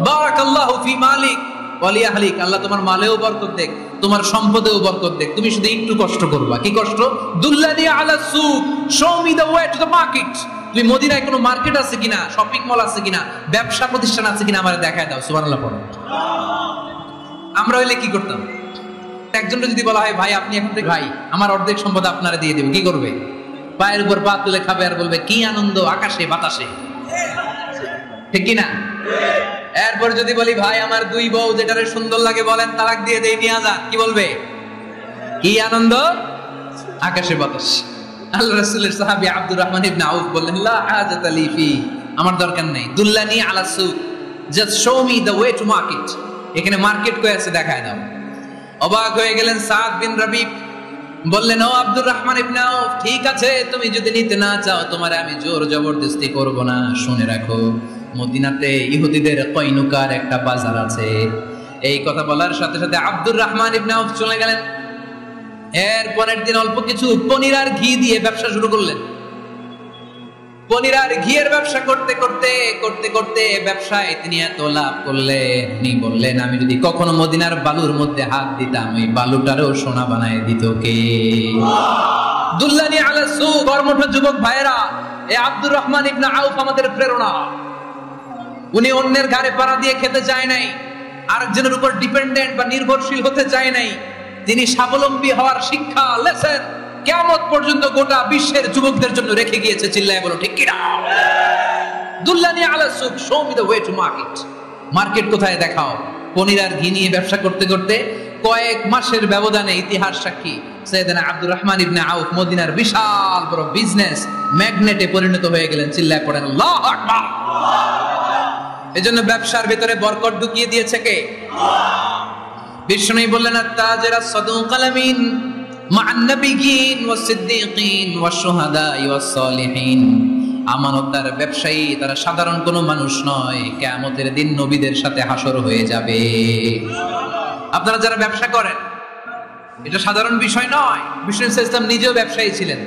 [SPEAKER 1] বারাকাল্লাহু ফি মালিক ওয়া লি আহলিক, আল্লাহ তোমার মালেও বরকত দেখ, তোমার সম্পদেও বরকত দেখ। তুমি শুধু একটু কষ্ট করবা। কি কষ্ট? দুল্লানি আলা সুক, show me the way to the market. তুমি মদিনায় কোনো মার্কেট আছে কিনা, শপিং মল আছে কিনা, ব্যবসা প্রতিষ্ঠান আছে কিনা আমারে দেখায় দাও। সুবহানাল্লাহ পড়ো। আমরা হইলে কি করতাম? একজনকে যদি বলা হয়, ভাই আপনি এখন ভাই, আমার অর্ধেক সম্পদ আপনারা দিয়ে দেব, কি করবে? পায়ের উপর পা তুলে খাবে আর বলবে, কি আনন্দ আকাশে বাতাসে। ঠিক কিনা? এরপর যদি বলি, ভাই আমার দুই বউ, যেটারে সুন্দর লাগে বলেন তালাক দিয়ে দেই, নিয়ে যান, কি বলবে? কি আনন্দ আকাশে বাতাস। আল্লাহ রাসূলের সাহাবী আব্দুর রহমান ইবনে আউফ বললেন, লা হাজাতা লি ফি, আমার দরকার নেই। দুল্লানি আলা সুক, just show me the way to market. এখানে মার্কেট কই আছে দেখায় দাও। অবাক হয়ে গেলেন সাদ বিন রবি, বললেন, ও আব্দুর রহমান ইবনে আউফ, ঠিক আছে, তুমি যদি নিতে না চাও তোমারে আমি জোর জবরদস্তি করব না। শুনে রাখো, মদিনাতে ইহুদিদের কয়নুকার একটা বাজার আছে। এই কথা বলার সাথে সাথে আব্দুর রহমান ইবনে আউফ চলে গেলেন। এর পরের দিন অল্প কিছু পনির আর ঘি দিয়ে ব্যবসা শুরু করলেন। পনির আর ঘিয়ের ব্যবসা করতে করতে করতে করতে ব্যবসায় তিনি এত লাভ করলেন, উনি বললেন, আমি যদি কখনো মদিনার বালুর মধ্যে হাত দিতাম, ওই বালুটারও সোনা বানায় দিত কে? দুল্লানি আলা সুক। কর্মঠ যুবক ভাইয়েরা, এই আব্দুর রহমান ইবনে আউফ আমাদের প্রেরণা। উনি অন্যের ঘাড়ে পাড়া দিয়ে খেতে চায় নাই, আরেকজনের উপর ডিপেন্ডেন্ট বা নির্ভরশীল হতে চায় নাই। তিনি স্বাবলম্বী হওয়ার শিক্ষা, লেসন কিয়ামত পর্যন্ত গোটা বিশ্বের যুবকদের জন্য রেখে গিয়েছে। চিল্লায় বলো ঠিক কিনা? দুল্লানি আলা সুক, show me the way to market. Market কোথায় দেখাও। পনির আর ঘি নিয়ে ব্যবসা করতে করতে কয়েক মাসের ব্যবধানে ইতিহাস সাক্ষী, সাইয়েদনা আব্দুর রহমান ইবনে আউফ মদিনার বিশাল বড় বিজনেস ম্যাগনেটে পরিণত হয়ে গেলেন। চিল্লায় পড়েন আল্লাহু আকবার। এজন্য ব্যবসার ভিতরে বরকত ঢুকিয়ে দিয়েছে কে? বিষ্ণু বললেন, আত-তাজির আস-সাদুকাল আমিন মা'আন নাবিয়্যিন ওয়াস-সিদ্দীকিন ওয়াশ-শুহাদা'i ওয়াস-সালিহিন। আমানতদার ব্যবসায়ী, তারা সাধারণ কোনো মানুষ নয়, কিয়ামতের দিন নবীদের সাথে হাসর হয়ে যাবে। আপনারা যারা ব্যবসা করেন, এটা সাধারণ বিষয় নয়। বিষ্ণু ইসলাম নিজেও ব্যবসায়ী ছিলেন।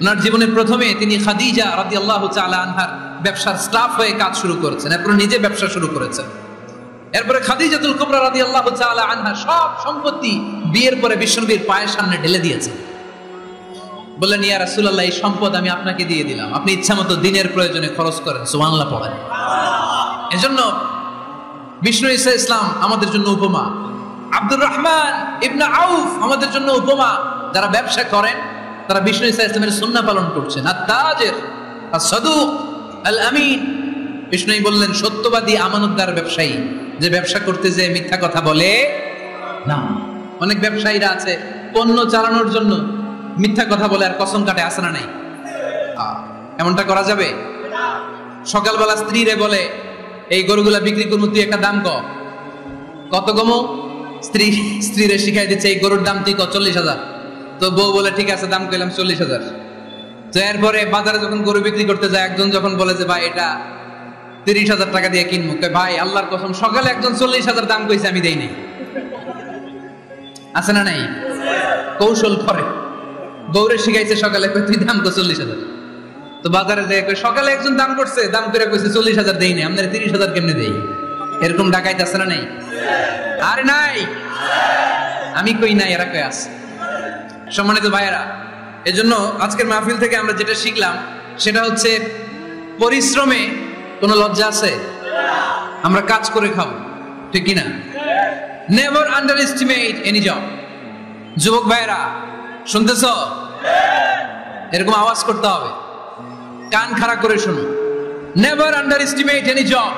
[SPEAKER 1] ওনার জীবনের প্রথমে তিনি খাদিজা রাদিয়াল্লাহু তাআলা আনহার ব্যবসার স্টাফ হয়ে কাজ শুরু করেছেন, এরপর নিজে ব্যবসা শুরু করেছেন। এরপরে খাদিজাতুল কুবরা রাদিয়াল্লাহু তাআলা আনহা সব সম্পত্তি বিয়ের পরে বিশ্বনবীর পায়ের সামনে ঢেলে দিয়েছেন। বললেন, ইয়া রাসূলুল্লাহ, এই সম্পদ আমি আপনাকে দিয়ে দিলাম, আপনি ইচ্ছামতো দিনের প্রয়োজনে খরচ করেন। সুবহানাল্লাহ পড়েন। এজন্য বিষ্ণু ঈসা ইসলাম আমাদের জন্য উপমা, আব্দুর রহমান ইবনে আউফ আমাদের জন্য উপমা। যারা ব্যবসা করেন তারা বিষ্ণু ঈসা ইসলামের সুন্নাহ পালন করছেন। আত-তাজির আস-সাদুক আল-আমিন, বিষ্ণুই বললেন সত্যবাদী আমানতদার ব্যবসায়ী, যে ব্যবসা করতে যে মিথ্যা কথা বলে না। অনেক ব্যবসায়ীরা আছে পণ্য চালানোর জন্য মিথ্যা কথা বলে আর কসম কাটে, আছে না নাই? এমনটা করা যাবে? সকালবেলা স্ত্রীরে বলে, এই গরুগুলা বিক্রি করবো, তুই একটা দাম কত কমো? স্ত্রীরে শিখাই দিচ্ছে, এই গরুর দাম তুই 40,000। তো বউ বলে, ঠিক আছে, দাম কইলাম 40,000। তো এরপরে বাজারে যখন গরু বিক্রি করতে যায়, একজন যখন বলে যে ভাই এটা 30,000 টাকা দিয়ে কিনবো, ভাই আল্লাহর কসম সকালে একজন 40,000 দাম কইছে, আমি দেই নাই। আছে না নাই? কৌশল করে, বউরে শিখাইছে সকালে, তুই দাম কর 40,000। তো বাজারে যায়, সকালে একজন দাম করছে, দাম করে কইছে 40,000 দেই নাই, আপনার 30,000 কেমনে দেই? এরকম ডাকাইতে আছে না নাই? আর নাই, আমি কই নাই, এরা কই আছে। সম্মানিত ভাইয়েরা, এজন্য আজকের মাহফিল থেকে আমরা যেটা শিখলাম সেটা হচ্ছে, পরিশ্রমে কোনো লজ্জা আছে? আমরা কাজ করে খাবো, ঠিক কিনা? Never under estimate any job. যুবক ভাইয়েরা শুনতেছ? এরকম আওয়াজ করতে হবে, কান খাড়া করে শুনো। Never under estimate any job.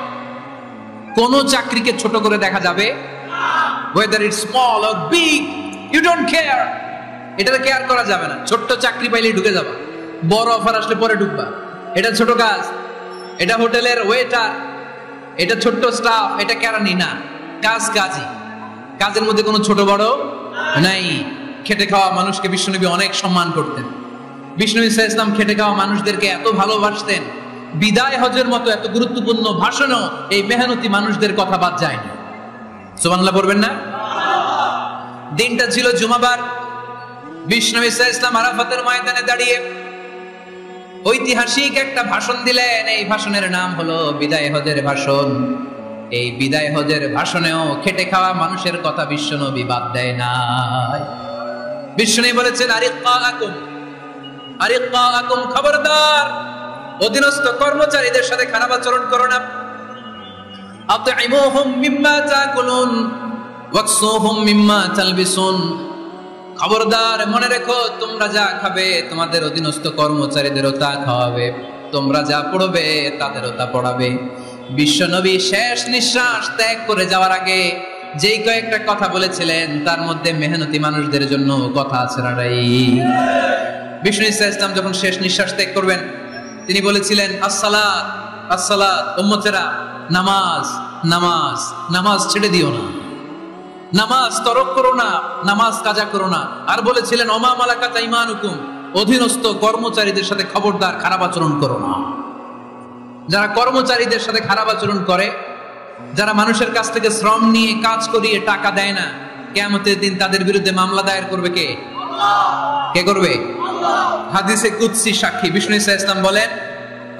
[SPEAKER 1] কোন চাকরিকে ছোট করে দেখা যাবে, whether it's small or big, you don't care, এটাতে কেয়ার করা যাবে না। ছোট্ট চাকরি পাইলে ঢুকে যাবা, বড় অফার আসলে পরে ঢুকবা। এটা ছোট কাজ, এটা হোটেলের ওয়েটার, এটা ছোট্ট স্টাফ, এটা কেরানি না, কাজ কাজই। কাজের মধ্যে কোনো ছোট বড় নাই। খেটে খাওয়া মানুষকে বিশ্বনবী অনেক সম্মান করতেন। বিষ্ণু ঈসা ইসলাম খেটে খাওয়া মানুষদেরকে এত ভালোবাসতেন, বিদায় হজের মতো এত গুরুত্বপূর্ণ ভাষণও এই মেহনতি মানুষদের কথা বাদ যায়নি। সুবহানাল্লাহ পড়বেন না? দিনটা ছিল জুমাবার। বিষ্ণু ঈসা ইসলাম আরাফাতের ময়দানে দাঁড়িয়ে ঐতিহাসিক একটা ভাষণ দিলেন। এই ভাষণের নাম হলো বিদায় হজের ভাষণ। এই বিদায় হজের ভাষণেও খেটে খাওয়া মানুষের কথা বিশ্বনবী বাদ দেয় নাই। বিশ্বনবী বলেছেন, আরিক্কাকুম, খবরদার, অধীনস্থ কর্মচারীদের সাথে খারাপ আচরণ করো না। আতঈমুহুম মিম্মা তাকুলুন ওয়াকসুহুম মিম্মা তালবিসুন। খবরদার, মনে রেখো, তোমরা যা খাবে তোমাদের অধীনস্থ কর্মচারীদেরও তা খাওয়াবে, তোমরা যা পড়বে তাদেরও তা পড়াবে। বিশ্বনবী শেষ নিঃশ্বাস ত্যাগ করে যাওয়ার আগে যেই কয়েকটা কথা বলেছিলেন তার মধ্যে মেহনতি মানুষদের জন্য কথা আছে না নাই? বিষ্ণু ঈসা ইসলাম যখন শেষ নিঃশ্বাস ত্যাগ করবেন, তিনি বলেছিলেন, আসসালাত আসসালাত, উম্মতেরা, নামাজ নামাজ নামাজ ছেড়ে দিও না, নামাজ তরক করো না, নামাজ কাজা করো না। আর বলেছিলেন, ওমা মালাকাত আইমানুকুম, অধীনস্থ কর্মচারীদের সাথে খবরদার খারাপ আচরণ করো না। যারা কর্মচারীদের সাথে খারাপ আচরণ করে, যারা মানুষের কাছ থেকে শ্রম নিয়ে কাজ করিয়ে টাকা দেয় না, কিয়ামতের দিন তাদের বিরুদ্ধে মামলা দায়ের করবে কে? কে করবে? হাদিসে কুদসি সাক্ষী বিষ্ণু ঈসা ইসলাম বলেন,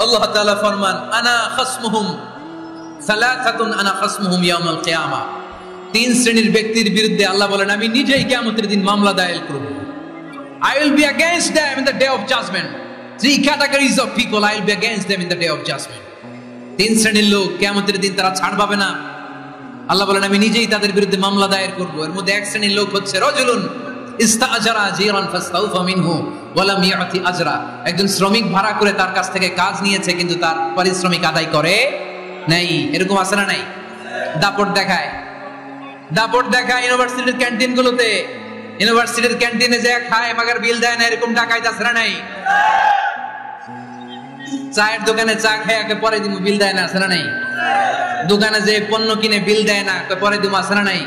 [SPEAKER 1] আল্লাহ তাআলা ফরমান, আনা খাসমুহুম সালাসাতুন আনা খাসমুহুম ইয়াউমাল কিয়ামা। তিন শ্রেণীর ব্যক্তির বিরুদ্ধে আল্লাহ বলেন, আমি নিজেই কিয়ামতের দিন মামলা দায়ের করব। I will be against them in the day of judgment. Three categories of people, I will be against them in the day of judgment. তিন শ্রেণীর লোক কিয়ামতের দিন তারা ছাড় পাবে না। আল্লাহ বলেন, আমি নিজেই তাদের বিরুদ্ধে মামলা দায়ের করব। এর মধ্যে এক শ্রেণীর লোক হচ্ছে রাজুলুন ইস্তাআজারা জিরান ফাস্তাউফা মিনহু ওয়া লাম ইয়াতি আজরা। একজন শ্রমিক ভাড়া করে তার কাছ থেকে কাজ নিয়েছে, কিন্তু তার পারিশ্রমিক আদায় করে নাই। এরকম আছে না নাই? দাপট দেখায়, দাপট দেখায় ইউনিভার্সিটির ক্যান্টিন গুলোতে। ইউনিভার্সিটির ক্যান্টিনে যে খায় মাগার বিল দেয় না, এরকম টাকায় আছে না নাই? চায়ের দোকানে চা খেয়ে পরে দিমু, বিল দেয় না, আছে না নাই? দোকানে যে পণ্য কিনে বিল দেয় না, পরে দিমু, আছে না নাই?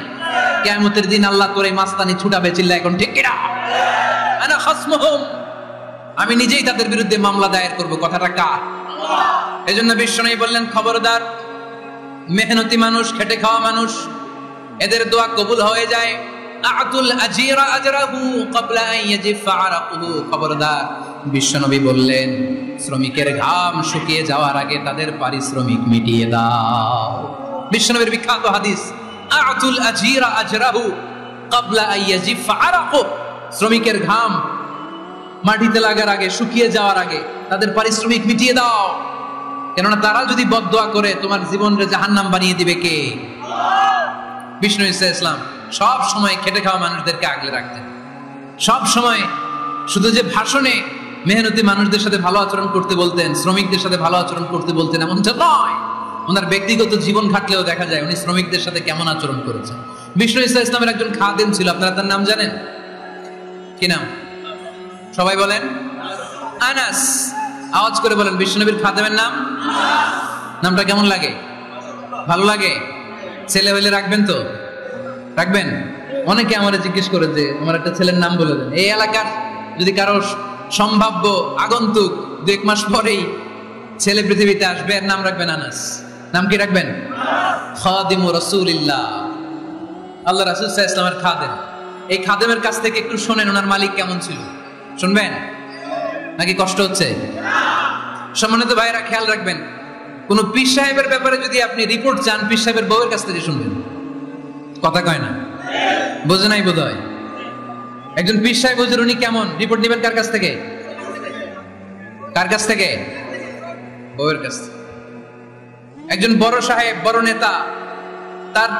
[SPEAKER 1] কিয়ামতের দিন আল্লাহ তোর এই মাস্তানি ছুটাবে, চিল্লা এখন ঠিক কিনা? আনা খাসমুহুম, আমি নিজেই তাদের বিরুদ্ধে মামলা দায়ের করব। কথাটা কার? এজন্য বিশ্বনবী বললেন, খবরদার, মেহনতি মানুষ, খেটে খাওয়া মানুষ, এদের দোয়া কবুল হয়ে যায়। আতুল আজিরা আজরাহু ক্বাবলা আন ইয়াজিফা আরাকুহু, খবরদার বিশ্বনবী বললেন শ্রমিকের ঘাম শুকিয়ে যাওয়ার আগে তাদের পারিশ্রমিক মিটিয়ে দাও। বিশ্বনবীর বিখ্যাত হাদিস, আতুল আজিরা আজরাহু ক্বাবলা আন ইয়াজিফা আরাকুহু, শ্রমিকের ঘাম মাটিতে লাগার আগে, শুকিয়ে যাওয়ার আগে তাদের পারিশ্রমিক মিটিয়ে দাও। কেননা তারা যদি বদদোয়া করে তোমার জীবনকে জাহান্নাম বানিয়ে দিবে কে? বিষ্ণু ঈসা ইসলাম সব সময় খেটে খাওয়া মানুষদেরকে আগলে রাখতেন। সব সময় শুধু যে ভাষণে মেহনতি মানুষদের সাথে ভালো আচরণ করতে বলতেন, শ্রমিকদের সাথে ভালো আচরণ করতে বলতেন এমনটা নয়, ওনার ব্যক্তিগত জীবন ঘাটলেও দেখা যায় উনি শ্রমিকদের সাথে কেমন আচরণ করেছেন। বিষ্ণু ঈসা ইসলামের একজন খাদেম ছিল, আপনারা তার নাম জানেন? কি নাম? সবাই বলেন আনাস। আওয়াজ করে বলেন বিশ্বনবীর খাদেমের নাম। নামটা কেমন লাগে? ভালো লাগে? ছেলে হইলে রাখবেন তো? রাখবেন? অনেকে আমার জিজ্ঞেস করে যে আমার একটা ছেলের নাম বলে দেন। এই এলাকার যদি কারো সম্ভাব্য আগন্তুক 2 মাস পরেই ছেলে পৃথিবীতে আসবে, এর নাম রাখবেন আনাস। নাম কি রাখবেন? খাদিমু রাসূলিল্লাহ, আল্লাহ রাসূল সাল্লাল্লাহু আলাইহি ওয়াসাল্লামের খাদেম। এই খাদেমের কাছ থেকে একটু শোনেন ওনার মালিক কেমন ছিল, শুনবেন নাকি কষ্ট হচ্ছে? সম্মানিত ভাইরা খেয়াল রাখবেন, কোন পীর সাহেবের ব্যাপারে যদি আপনি রিপোর্ট চান, পীর সাহেবের বউয়ের কাছ থেকে শুনবেন। কথা কয় না? বোঝে নাই বোধ হয়। একজন পীর সাহেব হুজুর উনি কেমন, রিপোর্ট নেবেন কার কাছ থেকে? কার কাছ থেকে? বউয়ের কাছ থেকে। একজন বড় সাহেব, বড় নেতা, তার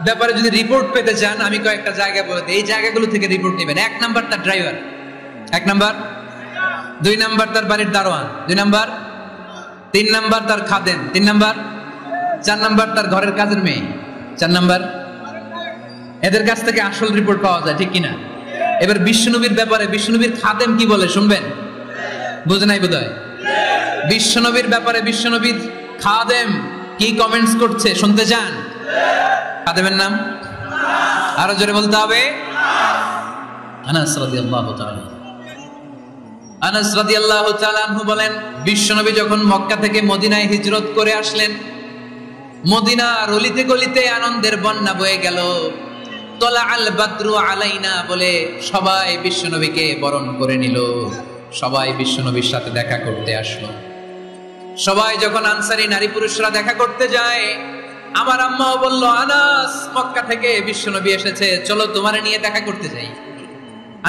[SPEAKER 1] ব্যাপারে যদি রিপোর্ট পেতে চান, আমি কয়েকটা জায়গা বলে দিই, এই জায়গাগুলো থেকে রিপোর্ট নেবেন। 1 নাম্বার তার ড্রাইভার, 1 নাম্বার। 2 নাম্বার তার বাড়ির দারোয়ান, 2 নাম্বার। 3 নাম্বার তার খাদেম, 3 নাম্বার। 4 নাম্বার তার ঘরের কাজের মেয়ে, 4 নাম্বার। এদের কাছ থেকে আসল রিপোর্ট পাওয়া যায়, ঠিক কিনা? এবার বিশ্বনবীর ব্যাপারে বিশ্বনবীর খাদেম কি বলে শুনবেন? বুঝে নাই বোধহয়। বিশ্বনবীর ব্যাপারে বিশ্বনবীর খাদেম কি কমেন্টস করছে শুনতে চান? খাদেমের নাম আরো জোরে বলতে হবে, আনাস রাদিয়াল্লাহু তাআলা। আনাস রাদিয়াল্লাহু তাআলা আনহু বলেন, বিশ্বনবী যখন মক্কা থেকে মদিনায় হিজরত করে আসলেন, মদিনার অলিতে গলিতে আনন্দের বন্যা বয়ে গেল। তলা আল বাদরু আলাইনা বলে সবাই বিশ্বনবীকে বরণ করে নিল, সবাই বিশ্বনবীর সাথে দেখা করতে আসলো। সবাই যখন আনসারী নারী পুরুষরা দেখা করতে যায়, আমার আম্মাও বলল, আনাস মক্কা থেকে বিশ্বনবী এসেছে, চলো তোমারে নিয়ে দেখা করতে যাই।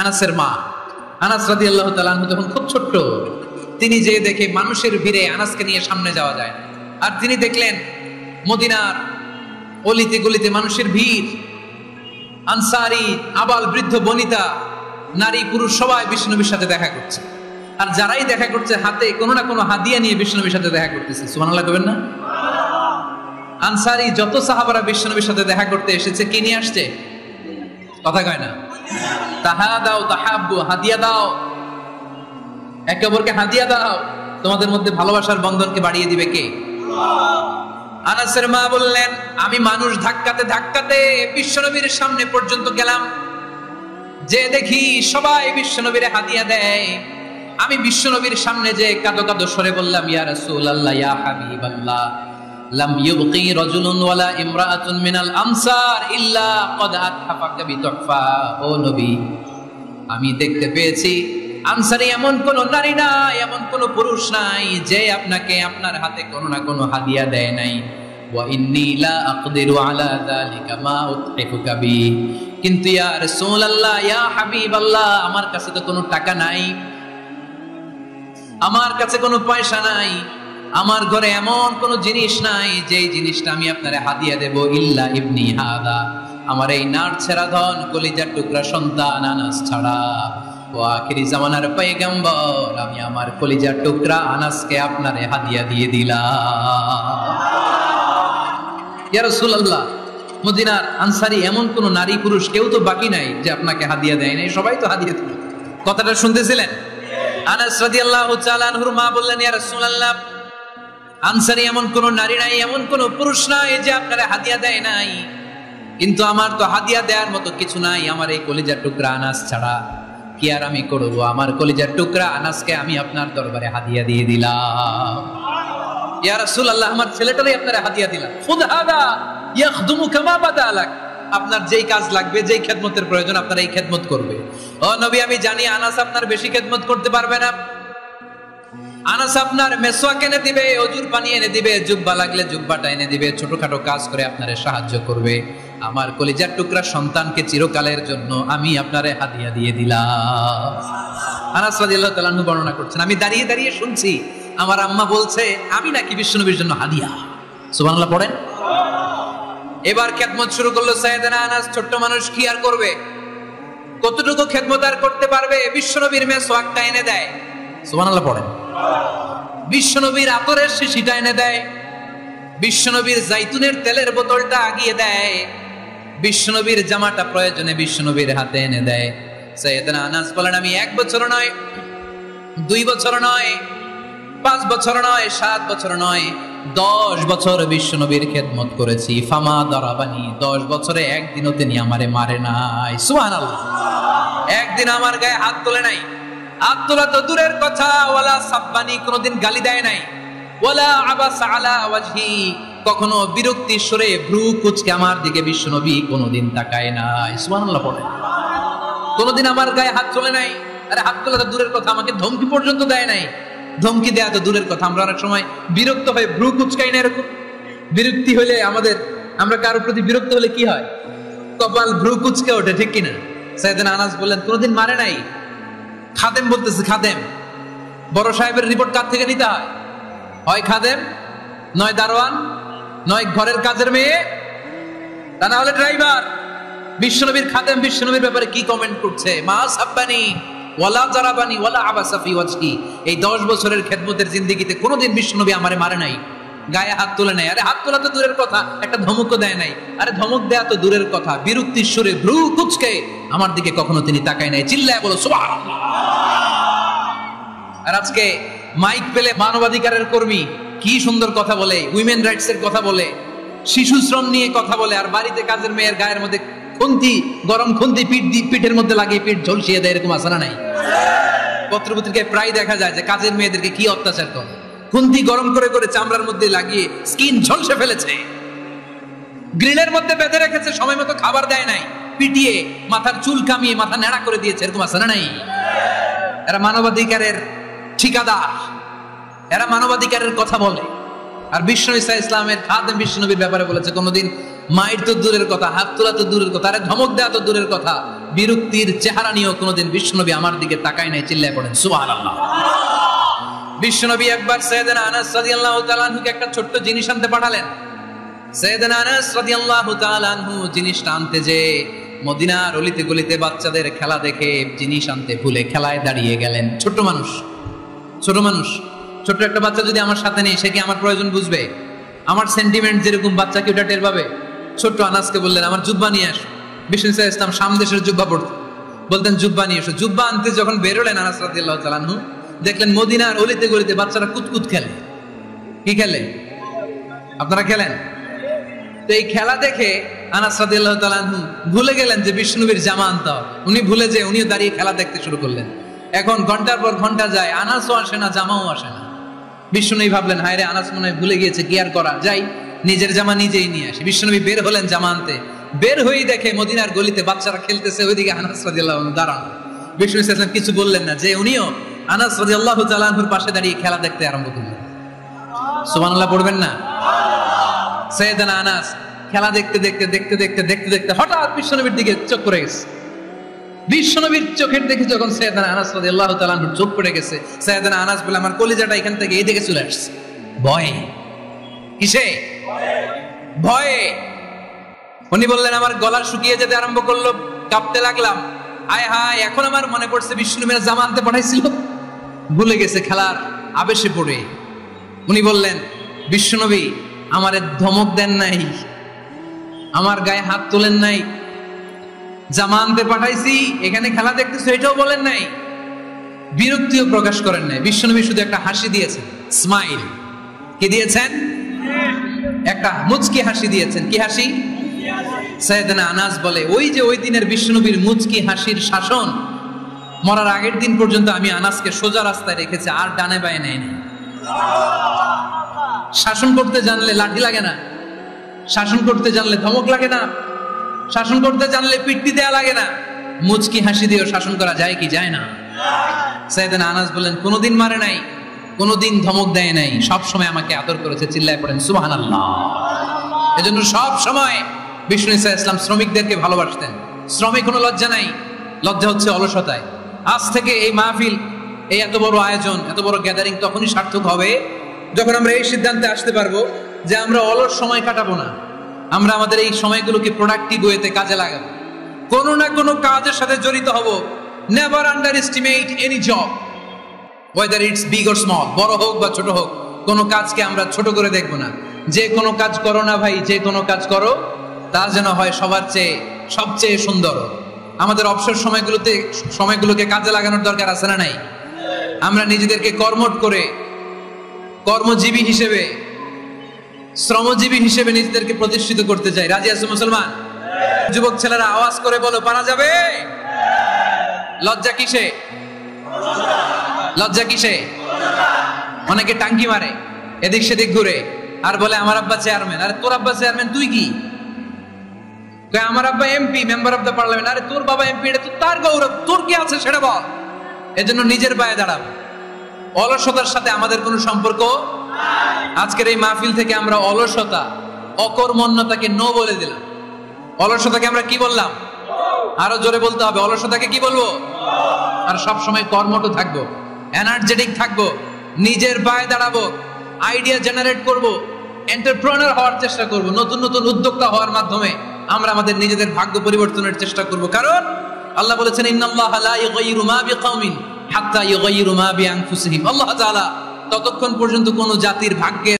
[SPEAKER 1] আনাসের মা আনাস রাদিয়াল্লাহু তাআলা আনহু তখন খুব ছোট্ট, তিনি যে দেখে মানুষের ভিড়ে আনাসকে নিয়ে সামনে যাওয়া যায়, আর তিনি দেখলেন মদিনার অলিতে গলিতে মানুষের ভিড়, আনসারী আবাল বৃদ্ধ বনিতা নারী পুরুষ সবাই বিশ্বনবীর সাথে দেখা করছে। আর যারাই দেখা করছে হাতে কোনো না কোনো হাদিয়া নিয়ে বিশ্বনবীর সাথে দেখা করতেছে। সুবহানাল্লাহ কইবেন না? আনসারী যত সাহাবারা বিশ্বনবীর সাথে দেখা করতে এসেছে, কি নিয়ে আসছে? কথা কয় না? তাহাদাও তাহাব্বু, হাদিয়া দাও, একে অপরকে হাদিয়া দাও, তোমাদের মধ্যে ভালোবাসার বন্ধনকে বাড়িয়ে দিবে কে? আনাসের মা বললেন, আমি মানুষ ধাক্কাতে ধাক্কাতে বিশ্বনবীর সামনে পর্যন্ত গেলাম, যে দেখি সবাই বিশ্বনবীরে হাদিয়া দেয়। আমি বিশ্বনবীর সামনে যে কাঁদো কাঁদো সরে বললাম, ইয়া রাসূলুল্লাহ, ইয়া হাবিবাল্লাহ, লাম ইউবকি রাজুলুন ওয়ালা ইমরাআতুন মিনাল আমসার ইল্লা ক্বাদ আতহাফাকা বিতুহফা। ও নবী, আমি দেখতে পেয়েছি আনসারী এমন কোন নারী নাই, এমন কোন পুরুষ নাই যে আপনাকে আপনার হাতে কোনো না কোনো হাদিয়া দেয় নাই। ওয়া ইন্নী লা আকদিরু আলা যালিকা মা উতহিফুকা বি। কিন্তু ইয়া রাসূলুল্লাহ, ইয়া হাবিবাল্লাহ, আমার কাছে তো কোনো টাকা নাই, আমার কাছে কোনো পয়সা নাই, আমার ঘরে এমন কোন জিনিস নাই যেই জিনিসটা আমি আপনারে হাদিয়া দেব, ইল্লা ইবনি হাদা, আমার এই নার ছেড়া ধন কলিজার টুকরা সন্তান আনাস ছাড়া। ও আখিরি জামানার পয়গম্বর, আমি আমার কলিজার টুকরা আনাসকে আপনারে হাদিয়া দিয়ে দিলাম। ইয়া রাসূলুল্লাহ, মদিনার আনসারী এমন কোন নারী পুরুষ কেউ তো বাকি নাই যে আপনাকে হাদিয়া দেয় নাই, সবাই তো হাদিয়া দিল। কথাটা শুনতেছিলেন? আনাস রাদিয়াল্লাহু তাআলা আনহুর মা বললেন, ইয়া রাসূলুল্লাহ, আনসারী এমন কোন নারী নাই, এমন কোন পুরুষ নাই যে আপনারা হাদিয়া দেয় নাই, কিন্তু আমার তো হাদিয়া দেওয়ার মতো কিছু নাই আমার এই কলিজার টুকরা আনাস ছাড়া। কি আর আমি করব, আমার কলিজার টুকরা আনাসকে আমি আপনার দরবারে হাদিয়া দিয়ে দিলাম। ইয়া রাসূলুল্লাহ, আমার ছেলেটারই আপনারা হাদিয়া দিলাম। খুদ হাদা ইয়াখদুমু কামা বাদা লাক, আপনার যেই কাজ লাগবে, যেই খেদমতের প্রয়োজন আপনার এই খেদমত করবে। ও নবী, আমি জানি আনাস আপনার বেশি খেদমত করতে পারবে না। আনাস আপনার মেসওয়াক এনে দিবে, অজুর পানি এনে দিবে, জুব্বা লাগলে জুব্বাটা এনে দিবে, ছোটখাটো কাজ করে আপনারে সাহায্য করবে। আমার কলিজার টুকরা সন্তানকে চিরকালের জন্য আমি আপনারে হাদিয়া দিয়ে দিলাম। আনাস রাদিয়াল্লাহু তাআলা আনহু বর্ণনা করছেন, আমি দাঁড়িয়ে দাঁড়িয়ে শুনছি আমার আম্মা বলছে আমি নাকি বিশ্বনবীর জন্য হাদিয়া। সুবহানাল্লাহ পড়েন। এবার খেদমত শুরু করলো সাইয়েদনা আনাস। ছোট্ট মানুষ কি আর করবে, কতটুকু খেদমত আর করতে পারবে? বিশ্বনবীর মেসওয়াকটা এনে দেয়। সুবহানাল্লাহ পড়েন। বিশ্বনবীর আতরের শিশিটা এনে দেয়, বিশ্বনবীর জাইতুনের তেলের বোতলটা আগিয়ে দেয়, বিশ্বনবীর জামাটা প্রয়োজনে বিশ্বনবীর হাতে এনে দেয়। সাইয়েদনা আনাস বলেন, আমি 1 বছর নয়, 2 বছর নয়, 5 বছর নয়, 7 বছর নয়, 10 বছর বিশ্বনবীর খেদমত করেছি। ফামা দারাবানি, 10 বছরে একদিনও তিনি আমারে মারে নাই। সুবহানাল্লাহ। একদিন আমার গায়ে হাত তোলে নাই। হাত তোলা তো দূরের কথা, ওয়ালা সাব্বানি, কোনদিন গালি দেয় নাই। ওয়ালা আবাসা আলা ওয়াজহি, কখনো বিরক্তির সুরে ভ্রু কুঁচকে আমার দিকে বিশ্বনবী কোনদিন তাকায় নাই। সুবহানাল্লাহ পড়ে। কোনদিন আমার গায়ে হাত তোলে নাই। আরে হাত তোলা তো দূরের কথা, আমাকে ধমকি পর্যন্ত দেয় নাই। ধমকি দেয়া তো দূরের কথা, আমরা অনেক সময় বিরক্ত হয়ে ভ্রু কুঁচকাই না। এরকম বিরক্তি হলে আমরা কারোর প্রতি বিরক্ত হলে কি হয়? কপাল ভ্রু কুঁচকে ওঠে, ঠিক কিনা? সাইয়েদনা আনাস বললেন, কোনদিন মারে নাই। খাদেম বলতেছে, খাদেম, বড় সাহেবের রিপোর্ট কার থেকে নিতে হয়? হয় খাদেম, নয় দারোয়ান, নয় ঘরের কাজের মেয়ে, তা না হলে ড্রাইভার। বিশ্বনবীর খাদেম বিশ্বনবীর ব্যাপারে কি কমেন্ট করছে? মা সাব্বানি ওয়ালা জারাবানি ওয়ালা আবাসা ফি ওয়াজহি। এই 10 বছরের খেদমতের জিন্দেগিতে কোনোদিন বিশ্বনবী আমারে মারে নাই, গায়ে হাত তোলে নাই। আরে হাত তোলা তো দূরের কথা, একটা ধমকও দেয় নাই। আরে ধমক দেয়া তো দূরের কথা, বিরক্তির সুরে ভ্রু কুঁচকে আমার দিকে কখনো তিনি তাকায় নাই। চিল্লায় বলো সুবহানাল্লাহ। আর আজকে মাইক পেলে মানবাধিকারের কর্মী কি সুন্দর কথা বলে, উইমেন রাইটস এর কথা বলে, শিশু শ্রম নিয়ে কথা বলে, আর বাড়িতে কাজের মেয়ের গায়ের মধ্যে খুন্তি, গরম খুন্তি পিঠের মধ্যে লাগিয়ে পিঠ ঝলসিয়ে দেয়। এরকম আছে না নাই? পত্রপত্রিকায় প্রায় দেখা যায় যে কাজের মেয়েদেরকে কি অত্যাচার করে। খুন্তি গরম করে করে চামড়ার মধ্যে লাগিয়ে স্কিন ঝলসে ফেলেছে, গ্রিলের মধ্যে বেঁধে রেখেছে, সময় মতো খাবার দেয় নাই, পিটিয়ে মাথার চুল কামিয়ে মাথা নেড়া করে দিয়েছে। এরকম আছে না নাই? এরা মানবাধিকারের ঠিকাদার, এরা মানবাধিকারের কথা বলে। আর বিশ্বনবী ইসলামের খাদেম বিশ্বনবীর ব্যাপারে বলেছে, কোনোদিন মায়ের তো দূরের কথা, হাত তোলা তো দূরের কথা, আরে ধমক দেওয়া তো দূরের কথা, বিরক্তির চেহারা নিয়েও কোনোদিন বিশ্বনবী আমার দিকে তাকায় নাই। চিল্লায় পড়েন সুবহানাল্লাহ। বিশ্বনবী একবার সাইয়েদনা আনাস রাদিয়াল্লাহু তাআলা আনহুকে একটা ছোট্ট জিনিস আনতে পাঠালেন। সাইয়েদনা আনাস রাদিয়াল্লাহু তাআলা আনহু জিনিসটা আনতে যে মদিনার অলিতে গলিতে বাচ্চাদের খেলা দেখে জিনিস আনতে ভুলে খেলায় দাঁড়িয়ে গেলেন। ছোট মানুষ, ছোট্ট একটা বাচ্চা যদি আমার সাথে নেই, সে কি আমার প্রয়োজন বুঝবে? আমার সেন্টিমেন্ট যেরকম বাচ্চা কি ওটা টের পাবে? ছোট্ট আনাসকে বললেন, আমার জুব্বা নিয়ে আস। বিষ্ণু ইসলাম সামদেশের জুব্বা পড়তেন, বলতেন জুব্বা নিয়ে এসো। জুব্বা আনতে যখন বেরোলেন আনাস রাদিয়াল্লাহু তাআলা আনহু, দেখলেন মদিনার অলিতে গলিতে বাচ্চারা কুতকুত খেলে। কি খেলে? আপনারা খেলেন তো? এই খেলা দেখে আনাস রাদিয়াল্লাহু তাআলা আনহু ভুলে গেলেন যে বিষ্ণুবীর জামা আনতে হবে। উনি ভুলে যে উনিও দাঁড়িয়ে খেলা দেখতে শুরু করলেন। এখন ঘন্টার পর ঘন্টা যায়, আনাসও আসে না, জামাও আসে না। বিষ্ণুনবী ভাবলেন, হায় রে, আনাস মনে হয় ভুলে গিয়েছে, কি আর করা যায়, নিজের জামা নিজেই নিয়ে আসে। বিশ্বনবী বের হলেন জামা আনতে। বের হয়েই দেখে মদিনার গলিতে বাচ্চারা খেলতেছে, ওইদিকে আনাস রাদিয়াল্লাহু আনহু দাঁড়ানো। বিষ্ণু ইসলাম কিছু বললেন না, যে উনিও আনাস রাদিয়াল্লাহু তাআলা আনহুর পাশে দাঁড়িয়ে খেলা দেখতে আরম্ভ করলেন। সুবহানাল্লাহ পড়বেন না? সাইয়েদনা আনাস খেলা দেখতে দেখতে দেখতে দেখতে দেখতে দেখতে হঠাৎ বিশ্বনবীর দিকে চোখ পড়ে গেছে। বিশ্বনবীর চোখের দেখে যখন সাইয়েদনা আনাস রাদিয়াল্লাহু তাআলা আনহুর চোখ পড়ে গেছে, সাইয়েদনা আনাস বলে, আমার কলিজাটা এখান থেকে এই দিকে চলে আসছে। ভয়ে। কিসে? ভয়ে। উনি বললেন, আমার গলা শুকিয়ে যেতে আরম্ভ করলো, কাঁপতে লাগলাম। আয় হায়, এখন আমার মনে পড়ছে বিশ্বনবীর জামা আনতে পাঠাইছিল, ভুলে গেছে খেলার আবেশে পড়ে। উনি বললেন, বিশ্বনবী আমারে ধমক দেন নাই, আমার গায়ে হাত তোলেন নাই, জামা আনতে পাঠাইছি, এখানে খেলা দেখতেছো এটাও বলেন নাই, বিরক্তিও প্রকাশ করেন নাই। বিশ্বনবী শুধু একটা হাসি দিয়েছেন, স্মাইল। কি দিয়েছেন? একটা মুচকি হাসি দিয়েছেন। কি হাসি? সাইয়েদনা আনাস বলে, ওই যে ওই দিনের বিশ্বনবীর মুচকি হাসির শাসন, মরার আগের দিন পর্যন্ত আমি আনাসকে সোজা রাস্তায় রেখেছি, আর ডানে বায়ে নেয়নি। শাসন করতে জানলে লাঠি লাগে না, শাসন করতে জানলে ধমক লাগে না, শাসন করতে জানলে পিট্টি দেয়া লাগে না, মুচকি হাসি দিয়েও শাসন করা যায় কি যায় না? সাইয়েদনা আনাস বলেন কোনোদিন মারে নাই, কোনোদিন ধমক দেয় নাই, সব সময় আমাকে আদর করেছে। চিল্লায় পড়েন সুবহানাল্লাহ। এজন্য সব সময় বিষ্ণু ঈসা ইসলাম শ্রমিকদেরকে ভালোবাসতেন। শ্রমে কোনো লজ্জা নাই, লজ্জা হচ্ছে অলসতায়। আজ থেকে এই মাহফিল, এই এত বড় আয়োজন, এত বড় গ্যাদারিং তখনই সার্থক হবে যখন আমরা এই সিদ্ধান্তে আসতে পারবো যে আমরা অলস সময় কাটাবো না, আমরা আমাদের এই সময়গুলোকে প্রোডাক্টিভ ওয়েতে কাজে লাগাবো, কোনো না কোনো কাজের সাথে জড়িত হব। Never under estimate any job, whether it's big or small, বড় হোক বা ছোট হোক, কোনো কাজকে আমরা ছোট করে দেখবো না। যে কোনো কাজ করো না ভাই, যে কোনো কাজ করো তা যেন হয় সবার চেয়ে সবচেয়ে সুন্দর। আমাদের অবসর সময়গুলোকে কাজে লাগানোর দরকার আছে না নাই? আমরা নিজেদেরকে কর্মঠ করে কর্মজীবী হিসেবে, শ্রমজীবী হিসেবে নিজেদেরকে প্রতিষ্ঠিত করতে চাই। রাজি আছো মুসলমান? যুবক ছেলেরা আওয়াজ করে বলো, পারা যাবে? লজ্জা কিসে? লজ্জা কিসে? অনেকে টাঙ্কি মারে, এদিক সেদিক ঘুরে, আর বলে আমার আব্বা চেয়ারম্যান। আরে তোর আব্বা চেয়ারম্যান, তুই কি? আমার আব্বা MP, member of the parliament. আরে তোর বাবা এমপি, এটা তো তার গৌরব, তোর কি আছে সেটা বল। এজন্য নিজের পায়ে দাঁড়াবো। অলসতার সাথে আমাদের কোনো সম্পর্ক। আজকের এই মাহফিল থেকে আমরা অলসতা, অকর্মণ্যতাকে নো বলে দিলাম। অলসতাকে আমরা কি বললাম? আরো জোরে বলতে হবে, অলসতাকে কি বলবো? আর সব সময় কর্মঠ থাকবো, এনার্জেটিক থাকবো, নিজের পায়ে দাঁড়াবো, আইডিয়া জেনারেট করব, এন্টারপ্রেনার হওয়ার চেষ্টা করব, নতুন নতুন উদ্যোক্তা হওয়ার মাধ্যমে আমরা আমাদের নিজেদের ভাগ্য পরিবর্তনের চেষ্টা করব। কারণ আল্লাহ বলেছেন ইন্নাল্লাহা লা ইউগাইয়িরু মা বিকাওমিন হাত্তা ইউগাইয়িরু মা বিআনফুসিহিম। আল্লাহ তাআলা ততক্ষণ পর্যন্ত কোন জাতির ভাগ্যের